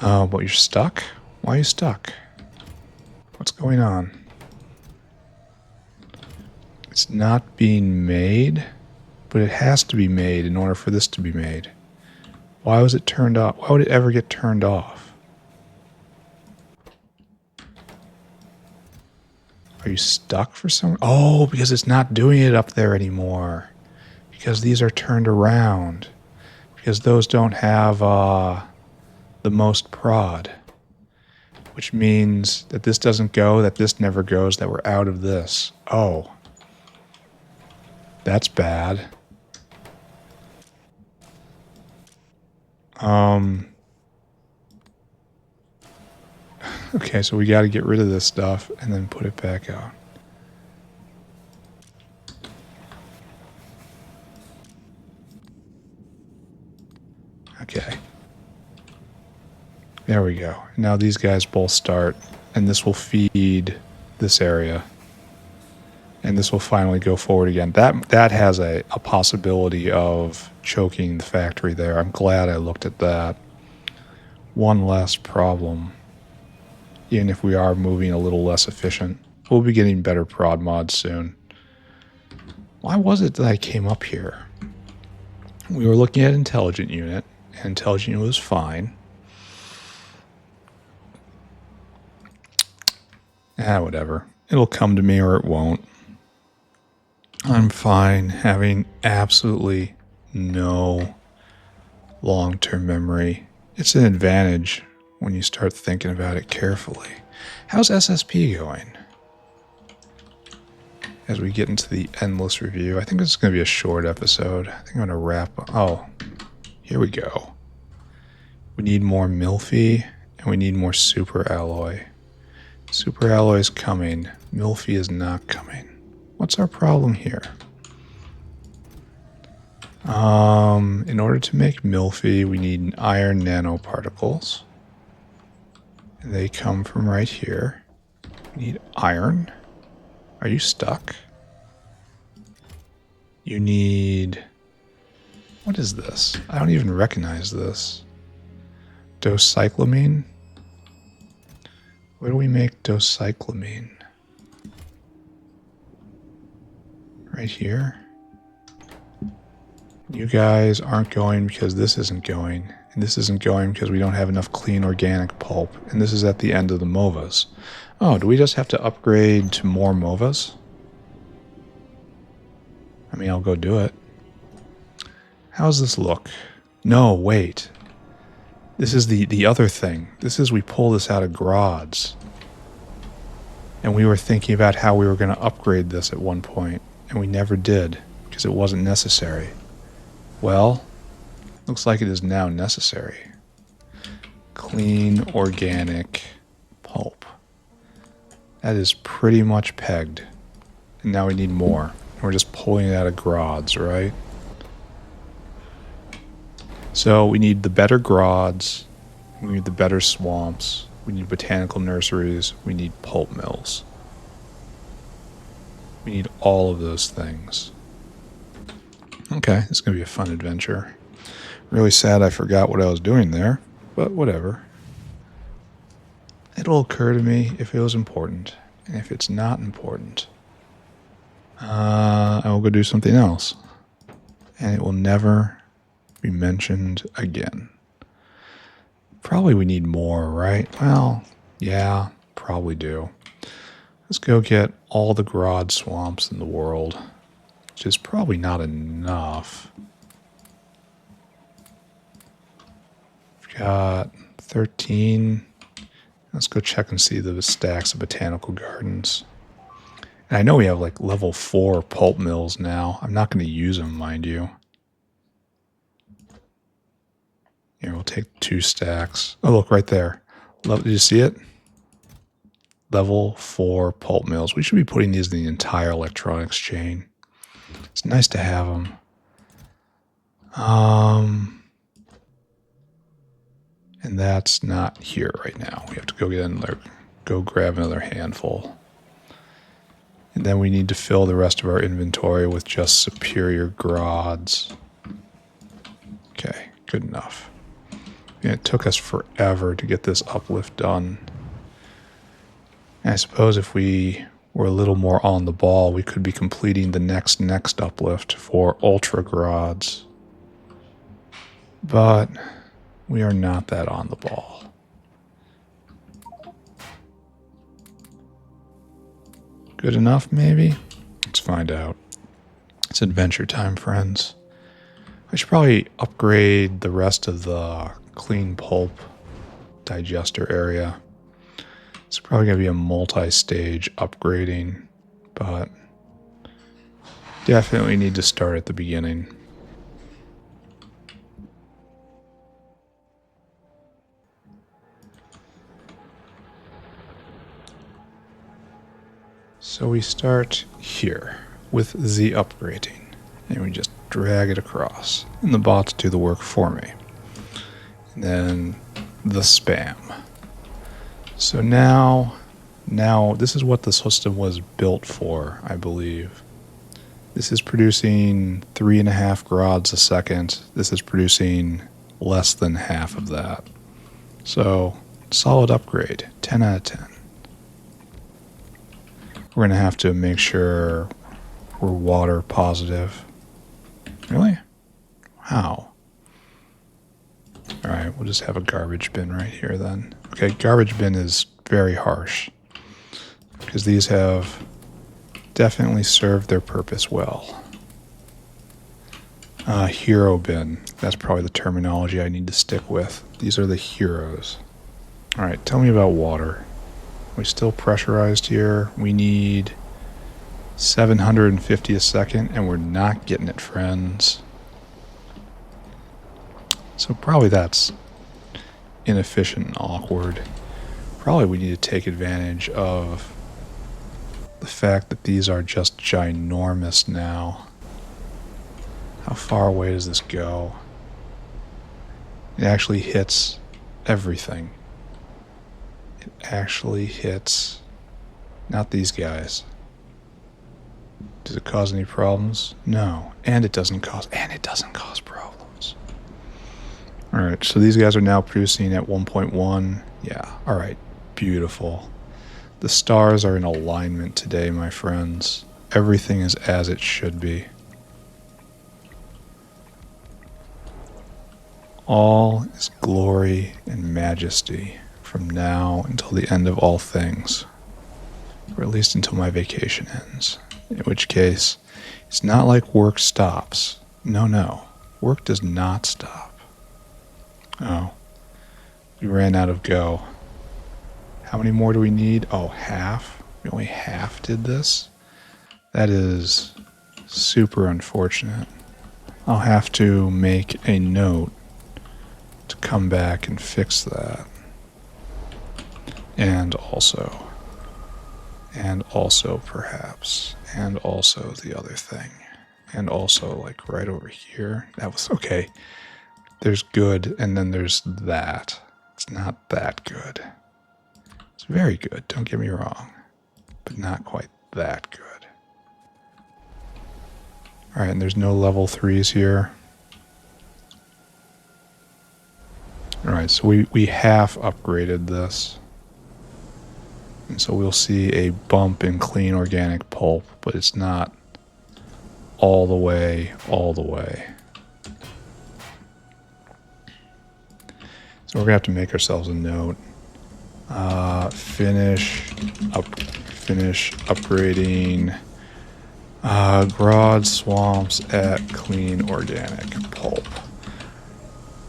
But you're stuck? Why are you stuck? What's going on? It's not being made, but it has to be made in order for this to be made. Why was it turned off? Why would it ever get turned off? Are you stuck for some? Oh, because it's not doing it up there anymore. Because these are turned around. Because those don't have the most prod. Which means that this doesn't go, that this never goes, that we're out of this. Oh. That's bad. Okay, so we got to get rid of this stuff and then put it back out. Okay. There we go. Now these guys both start, and this will feed this area. And this will finally go forward again. That has a possibility of choking the factory there. I'm glad I looked at that. One less problem. Even if we are moving a little less efficient. We'll be getting better prod mods soon. Why was it that I came up here? We were looking at Intelligent Unit. And Intelligent Unit was fine. Whatever. It'll come to me or it won't. I'm fine having absolutely no long-term memory. It's an advantage when you start thinking about it carefully. How's SSP going? As we get into the endless review, I think this is going to be a short episode. I think I'm going to wrap up. Oh, here we go. We need more Milfy, and we need more Super Alloy. Super Alloy is coming. Milfy is not coming. What's our problem here? In order to make Milfy, we need iron nanoparticles. They come from right here. We need iron. Are you stuck? You need... What is this? I don't even recognize this. Docyclamine? Where do we make docyclamine? Right here. You guys aren't going because this isn't going. And this isn't going because we don't have enough clean organic pulp. And this is at the end of the MOVAs. Oh, do we just have to upgrade to more MOVAs? I mean, I'll go do it. How's this look? No, wait. This is the other thing. This is we pull this out of Grods. And we were thinking about how we were going to upgrade this at one point. And we never did, because it wasn't necessary. Well, looks like it is now necessary. Clean, organic pulp. That is pretty much pegged. And now we need more. And we're just pulling it out of Grods, right? So we need the better Grods. We need the better swamps. We need botanical nurseries. We need pulp mills. We need all of those things. Okay, this is going to be a fun adventure. Really sad I forgot what I was doing there, but whatever. It'll occur to me if it was important, and if it's not important, I will go do something else, and it will never be mentioned again. Probably we need more, right? Well, yeah, probably do. Let's go get all the Grod swamps in the world, which is probably not enough. We've got 13. Let's go check and see the stacks of botanical gardens. And I know we have like level 4 pulp mills now. I'm not going to use them, mind you. Here, we'll take 2 stacks. Oh, look, right there. Did you see it? Level 4 pulp mills. We should be putting these in the entire electronics chain. It's nice to have them. And that's not here right now. We have to go grab another handful. And then we need to fill the rest of our inventory with just superior grods. Okay, good enough. And it took us forever to get this uplift done. And I suppose if we were a little more on the ball, we could be completing the next uplift for ultra grods. But we are not that on the ball. Good enough, maybe? Let's find out. It's adventure time, friends. I should probably upgrade the rest of the clean pulp digester area. It's probably going to be a multi-stage upgrading, but definitely need to start at the beginning. So we start here with the upgrading, and we just drag it across, and the bots do the work for me. And then the spam. So now this is what the system was built for, I believe. This is producing 3.5 grods a second. This is producing less than half of that. So, solid upgrade, 10 out of 10. We're going to have to make sure we're water positive. Really? How? Alright, we'll just have a garbage bin right here then. Okay, garbage bin is very harsh, because these have definitely served their purpose well. Hero bin. That's probably the terminology I need to stick with. These are the heroes. Alright, tell me about water. Are we still pressurized here? We need 750 a second, and we're not getting it, friends. So probably that's inefficient and awkward. Probably we need to take advantage of the fact that these are just ginormous now. How far away does this go? It actually hits everything. It actually hits... not these guys. Does it cause any problems? No. And it doesn't cause problems. Alright, so these guys are now producing at 1.1. Yeah, alright. Beautiful. The stars are in alignment today, my friends. Everything is as it should be. All is glory and majesty from now until the end of all things. Or at least until my vacation ends. In which case, it's not like work stops. No. Work does not stop. Oh. We ran out of go. How many more do we need? Oh, half? We only half did this? That is super unfortunate. I'll have to make a note to come back and fix that. And also perhaps, and also the other thing, and also like right over here. That was okay. There's good, and then there's that. It's not that good. It's very good, don't get me wrong, but not quite that good. Alright, and there's no level 3s here. Alright, so we half upgraded this. And so we'll see a bump in clean organic pulp, but it's not all the way. So we're gonna have to make ourselves a note. Finish upgrading Grodd swamps at clean organic pulp.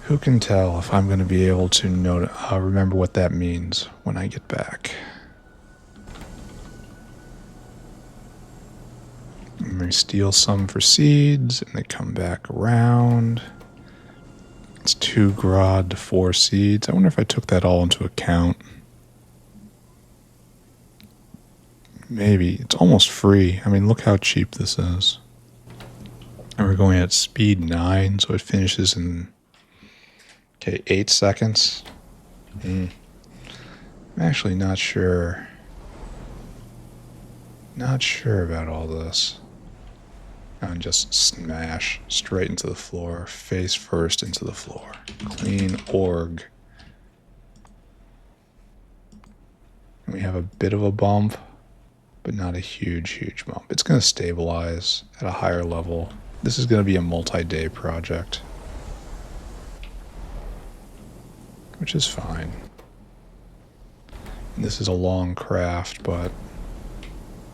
Who can tell if I'm going to be able to remember what that means when I get back? I'm going to steal some for seeds, and they come back around. It's 2 Grodd to 4 seeds. I wonder if I took that all into account. Maybe. It's almost free. I mean, look how cheap this is. And we're going at speed 9, so it finishes in, 8 seconds. I'm actually not sure. Not sure about all this. And just smash straight into the floor, face first into the floor. Clean org. And we have a bit of a bump, but not a huge bump. It's going to stabilize at a higher level. This is going to be a multi-day project, which is fine. And this is a long craft, but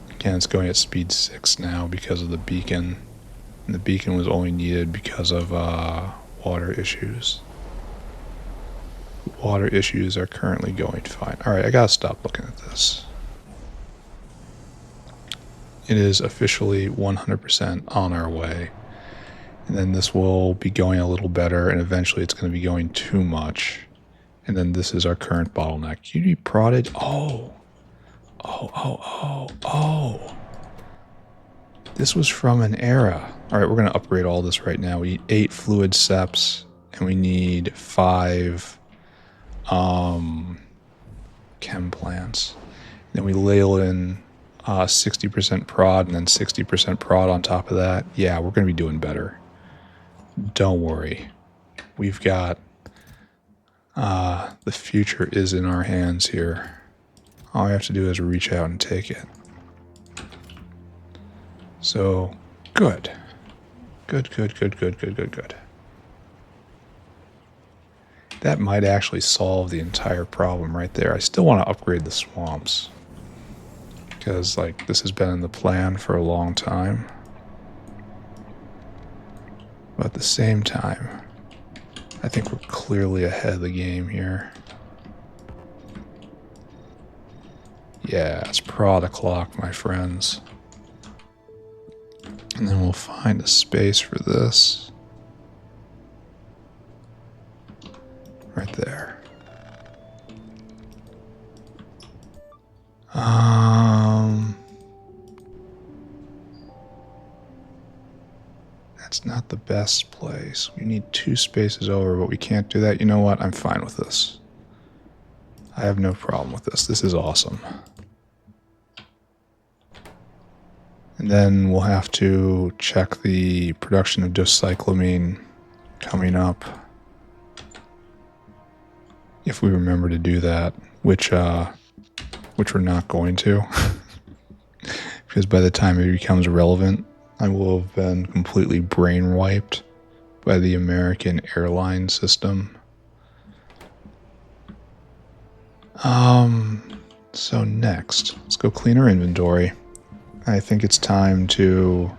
again, it's going at speed 6 now because of the beacon. And the beacon was only needed because of water issues. Water issues are currently going fine. Alright, I gotta stop looking at this. It is officially 100% on our way. And then this will be going a little better, and eventually it's going to be going too much. And then this is our current bottleneck. You need prodded? Oh. This was from an era. Alright, we're going to upgrade all this right now. We need 8 fluid seps, and we need 5 chem plants. Then we ladle in 60% prod and then 60% prod on top of that. Yeah, we're going to be doing better. Don't worry. We've got... the future is in our hands here. All I have to do is reach out and take it. So, good. Good. That might actually solve the entire problem right there. I still want to upgrade the swamps, because, like, this has been in the plan for a long time. But at the same time, I think we're clearly ahead of the game here. Yeah, it's prod o'clock, my friends. And then we'll find a space for this. Right there. That's not the best place. We need 2 spaces over, but we can't do that. You know what? I'm fine with this. I have no problem with this. This is awesome. And then we'll have to check the production of docyclamine coming up. If we remember to do that, which we're not going to. Because by the time it becomes relevant, I will have been completely brain wiped by the American airline system. So next, let's go clean our inventory. I think it's time to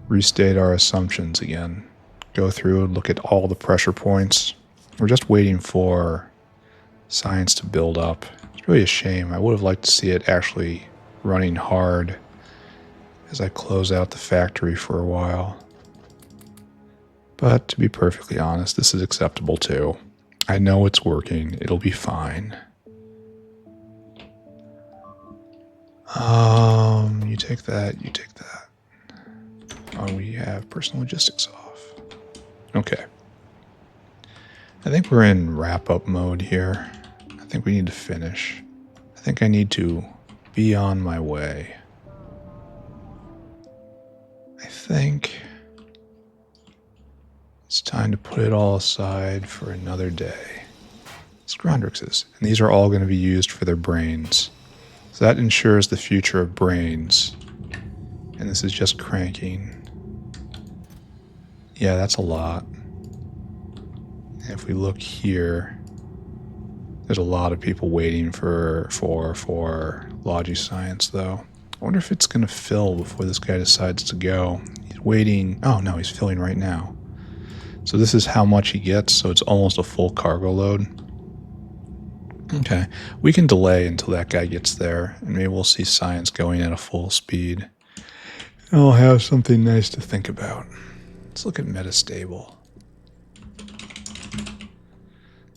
restate our assumptions again. Go through and look at all the pressure points. We're just waiting for science to build up. It's really a shame. I would have liked to see it actually running hard as I close out the factory for a while. But to be perfectly honest, this is acceptable too. I know it's working. It'll be fine. You take that, you take that. Oh, we have personal logistics off. Okay. I think we're in wrap-up mode here. I think we need to finish. I think I need to be on my way. I think... It's time to put it all aside for another day. Scrondrixes. And these are all going to be used for their brains. So that ensures the future of brains. And this is just cranking. Yeah, that's a lot. And if we look here, there's a lot of people waiting for Logiscience, though. I wonder if it's going to fill before this guy decides to go. He's waiting. Oh, no, he's filling right now. So this is how much he gets, so it's almost a full cargo load. Okay, we can delay until that guy gets there, and maybe we'll see science going at a full speed. I'll have something nice to think about. Let's look at metastable.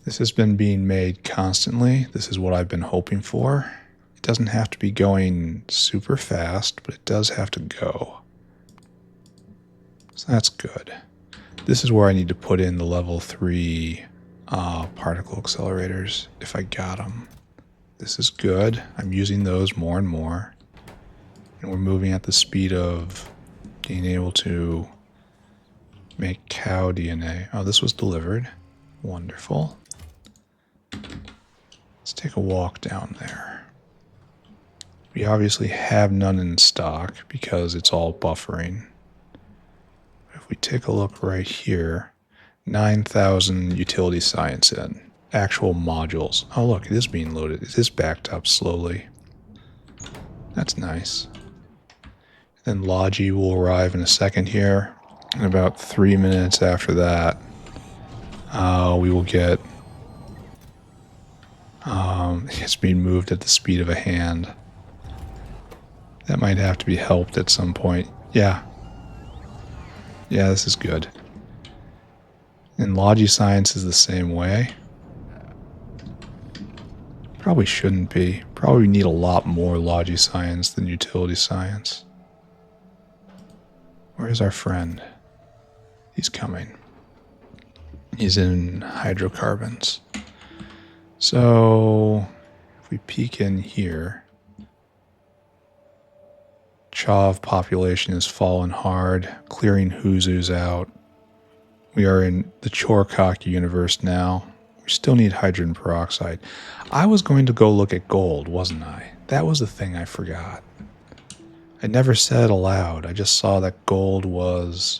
This has been being made constantly. This is what I've been hoping for. It doesn't have to be going super fast, but it does have to go. So that's good. This is where I need to put in the level 3 particle accelerators, if I got them. This is good. I'm using those more and more. And we're moving at the speed of being able to make cow DNA. Oh, this was delivered. Wonderful. Let's take a walk down there. We obviously have none in stock because it's all buffering. If we take a look right here, 9,000 utility science in. Actual modules. Oh look, it is being loaded. It is backed up slowly. That's nice. Then Logi will arrive in a second here. And about 3 minutes after that, we will get... it's being moved at the speed of a hand. That might have to be helped at some point. Yeah. Yeah, this is good. And Logiscience is the same way. Probably shouldn't be. Probably need a lot more Logiscience than utility science. Where's our friend? He's coming. He's in hydrocarbons. So, if we peek in here, Chav population has fallen hard, clearing Huzus out. We are in the Chorecock universe now. We still need hydrogen peroxide. I was going to go look at gold, wasn't I? That was the thing I forgot. I never said it aloud. I just saw that gold was...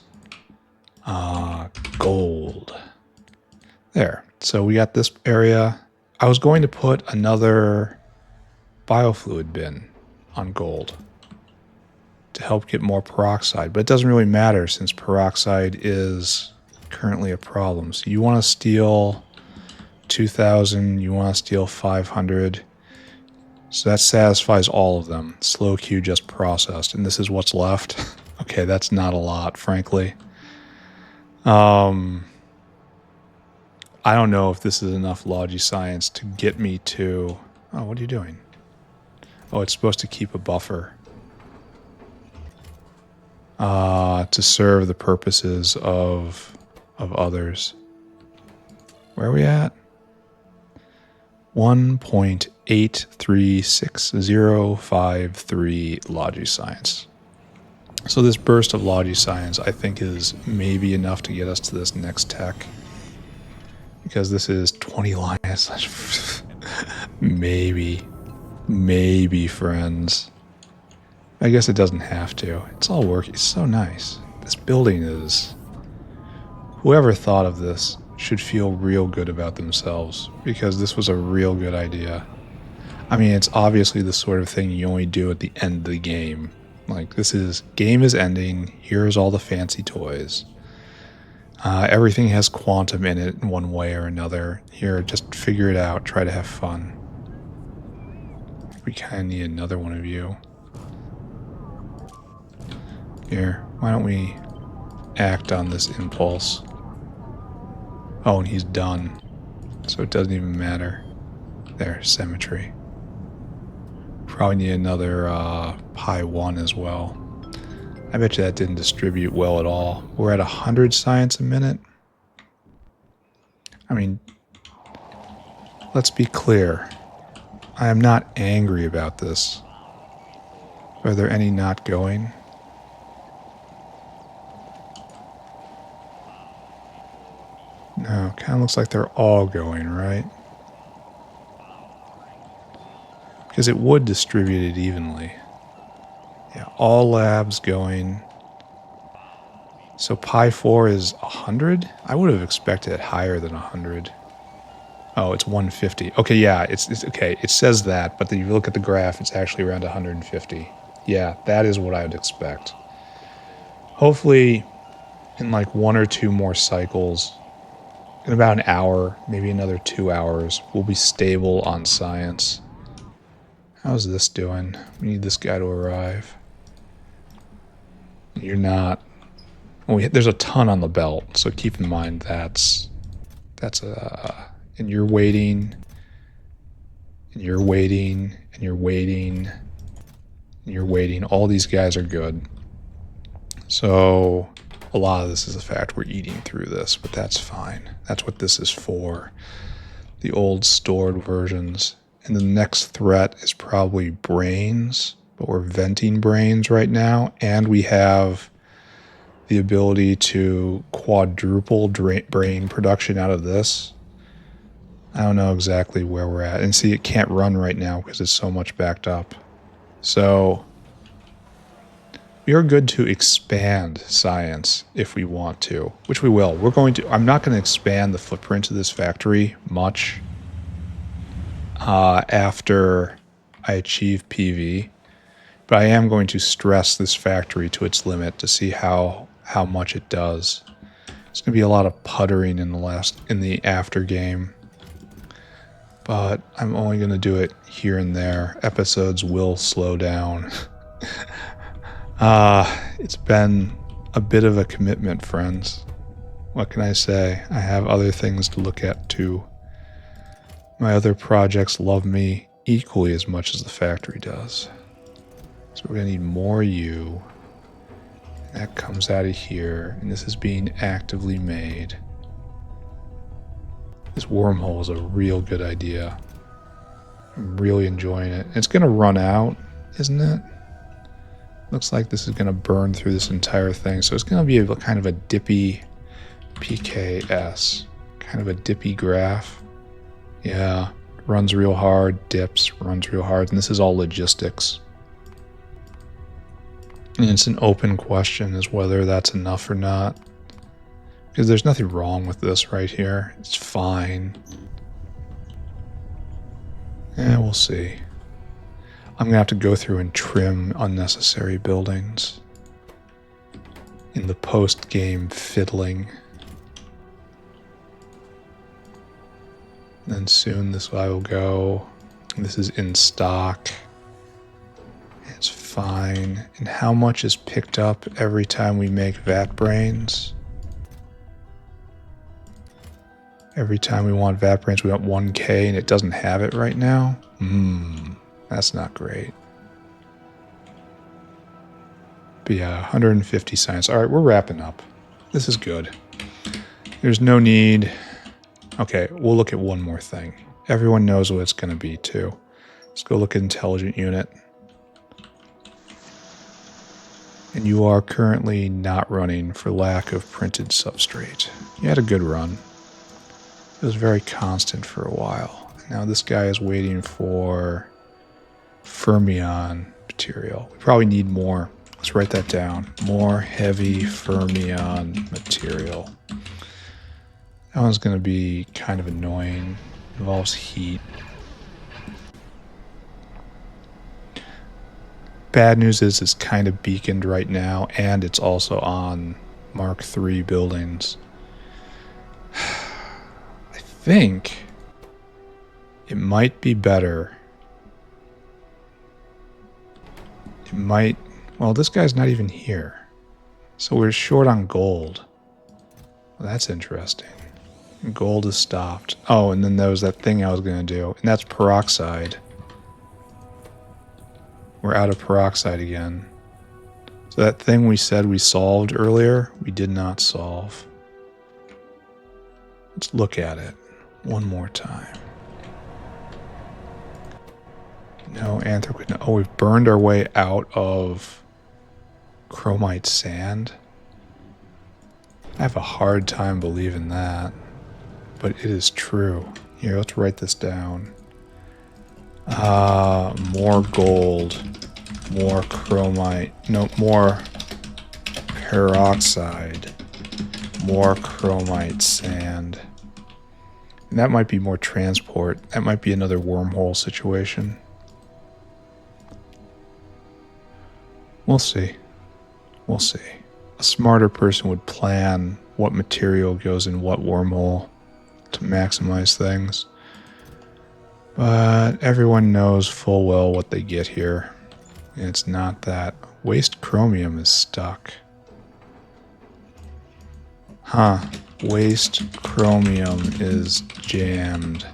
gold. There. So we got this area. I was going to put another biofluid bin on gold to help get more peroxide, but it doesn't really matter since peroxide is currently a problem. So you want to steal 2,000, you want to steal 500. So that satisfies all of them. Slow queue just processed, and this is what's left. Okay, that's not a lot, frankly. I don't know if this is enough Logiscience to get me to... Oh, what are you doing? Oh, it's supposed to keep a buffer. To serve the purposes of others. Where are we at? 1.836053 Logiscience. So this burst of Logiscience, I think, is maybe enough to get us to this next tech. Because this is 20 lines. Maybe, friends. I guess it doesn't have to. It's all working. It's so nice. This building is... Whoever thought of this should feel real good about themselves, because this was a real good idea. I mean, it's obviously the sort of thing you only do at the end of the game. Like, this is... Game is ending. Here's all the fancy toys. Everything has quantum in it in one way or another. Here, just figure it out. Try to have fun. We kind of need another one of you. Here, why don't we act on this impulse? Oh, and he's done. So it doesn't even matter. There, symmetry. Probably need another pi 1 as well. I bet you that didn't distribute well at all. We're at 100 science a minute. I mean, let's be clear. I am not angry about this. Are there any not going? No, kind of looks like they're all going, right? Because it would distribute it evenly. Yeah, all labs going. So pi 4 is 100? I would have expected it higher than 100. Oh, it's 150. Okay, yeah, it's okay. It says that, but then you look at the graph, it's actually around 150. Yeah, that is what I would expect. Hopefully, in like 1 or 2 more cycles, in about an hour, maybe another 2 hours, we'll be stable on science. How's this doing? We need this guy to arrive. You're not. Well, there's a ton on the belt, so keep in mind that's and you're waiting, and you're waiting, and you're waiting, and you're waiting. All these guys are good. So a lot of this is the fact we're eating through this, but that's fine. That's what this is for. The old stored versions. And the next threat is probably brains, but we're venting brains right now, and we have the ability to quadruple brain production out of this. I don't know exactly where we're at. And see, it can't run right now because it's so much backed up. So we are good to expand science if we want to, which we will. I'm not going to expand the footprint of this factory much after I achieve PV, but I am going to stress this factory to its limit to see how much it does. It's going to be a lot of puttering in the after game, but I'm only going to do it here and there. Episodes will slow down. It's been a bit of a commitment, friends. What can I say? I have other things to look at too. My other projects love me equally as much as the factory does. So we're going to need more U. That comes out of here, and this is being actively made. This wormhole is a real good idea. I'm really enjoying it. It's going to run out, isn't it? Looks like this is going to burn through this entire thing. So it's going to be a kind of a dippy PKS. Kind of a dippy graph. Yeah. Runs real hard, dips, runs real hard. And this is all logistics. And it's an open question as whether that's enough or not. Because there's nothing wrong with this right here. It's fine. Yeah, we'll see. I'm going to have to go through and trim unnecessary buildings in the post-game fiddling. And then soon this guy will go. This is in stock. It's fine. And how much is picked up every time we make vatbrains? Every time we want vatbrains, we want 1K, and it doesn't have it right now? That's not great. But yeah, 150 science. All right, we're wrapping up. This is good. There's no need. Okay, we'll look at one more thing. Everyone knows what it's going to be, too. Let's go look at intelligent unit. And you are currently not running for lack of printed substrate. You had a good run. It was very constant for a while. Now this guy is waiting for fermion material. We probably need more. Let's write that down. More heavy fermion material. That one's going to be kind of annoying. Involves heat. Bad news is it's kind of beaconed right now, and it's also on Mark III buildings. I think it might be better. It might... Well, this guy's not even here. So we're short on gold. Well, that's interesting. Gold is stopped. Oh, and then there was that thing I was going to do, and that's peroxide. We're out of peroxide again. So that thing we said we solved earlier, we did not solve. Let's look at it one more time. No anthracite. Oh, we've burned our way out of chromite sand. I have a hard time believing that. but it is true. Here, let's write this down. More gold, more chromite, no, more peroxide, more chromite sand. And that might be more transport. That might be another wormhole situation. We'll see. We'll see. A smarter person would plan what material goes in what wormhole to maximize things. But everyone knows full well what they get here. And it's not that. Waste chromium is stuck. Huh. Waste chromium is jammed.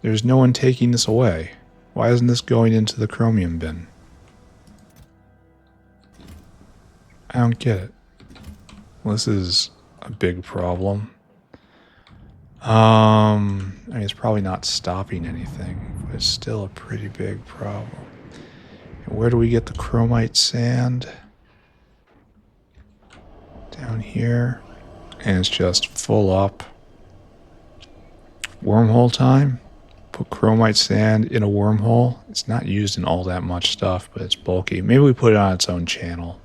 There's no one taking this away. Why isn't this going into the chromium bin? I don't get it. Well, this is a big problem. I mean, it's probably not stopping anything, but it's still a pretty big problem. And where do we get the chromite sand? Down here. And it's just full up. Wormhole time. Put chromite sand in a wormhole. It's not used in all that much stuff, but it's bulky. Maybe we put it on its own channel.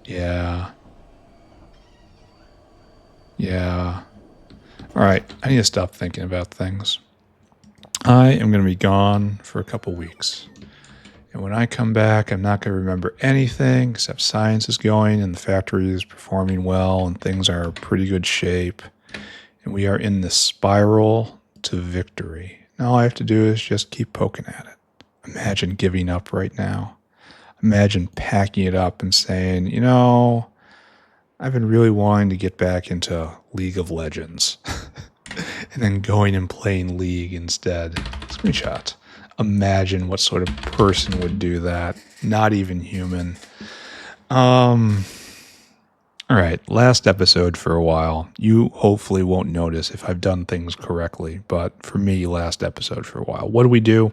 Yeah. Yeah. Alright, I need to stop thinking about things. I am going to be gone for a couple weeks. And when I come back, I'm not going to remember anything except science is going and the factory is performing well and things are in pretty good shape. And we are in the spiral to victory. And all I have to do is just keep poking at it. Imagine giving up right now. Imagine packing it up and saying, you know, I've been really wanting to get back into League of Legends. And then going and playing League instead. Screenshot. Imagine what sort of person would do that. Not even human. Alright, last episode for a while. You hopefully won't notice if I've done things correctly, but for me, last episode for a while. What do we do?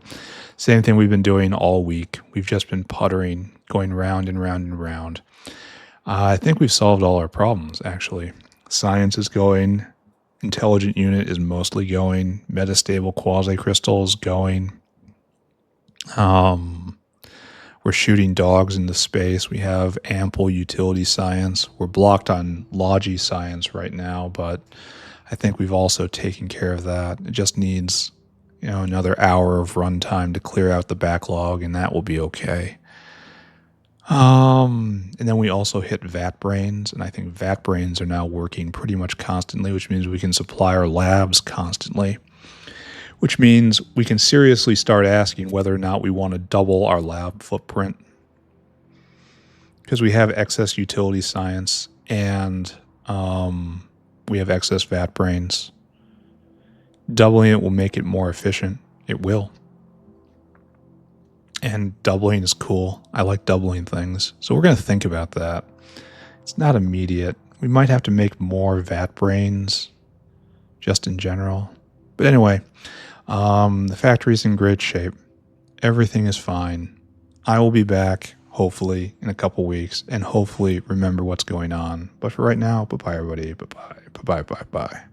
Same thing we've been doing all week. We've just been puttering, going round and round and round. I think we've solved all our problems, actually. Science is going. Intelligent unit is mostly going. Metastable quasi-crystal is going. We're shooting dogs into space. We have ample utility science. We're blocked on logi science right now, but I think we've also taken care of that. It just needs, you know, another hour of runtime to clear out the backlog, and that will be okay. And then we also hit vatbrains, and I think vatbrains are now working pretty much constantly, which means we can supply our labs constantly. Which means we can seriously start asking whether or not we want to double our lab footprint. Because we have excess utility science and we have excess vatbrains. Doubling it will make it more efficient. It will. And doubling is cool. I like doubling things. So we're going to think about that. It's not immediate. We might have to make more vatbrains just in general. But anyway... the factory's in great shape. Everything is fine. I will be back, hopefully, in a couple weeks, and hopefully remember what's going on. But for right now, bye-bye, everybody. Bye-bye. Bye-bye. Bye-bye.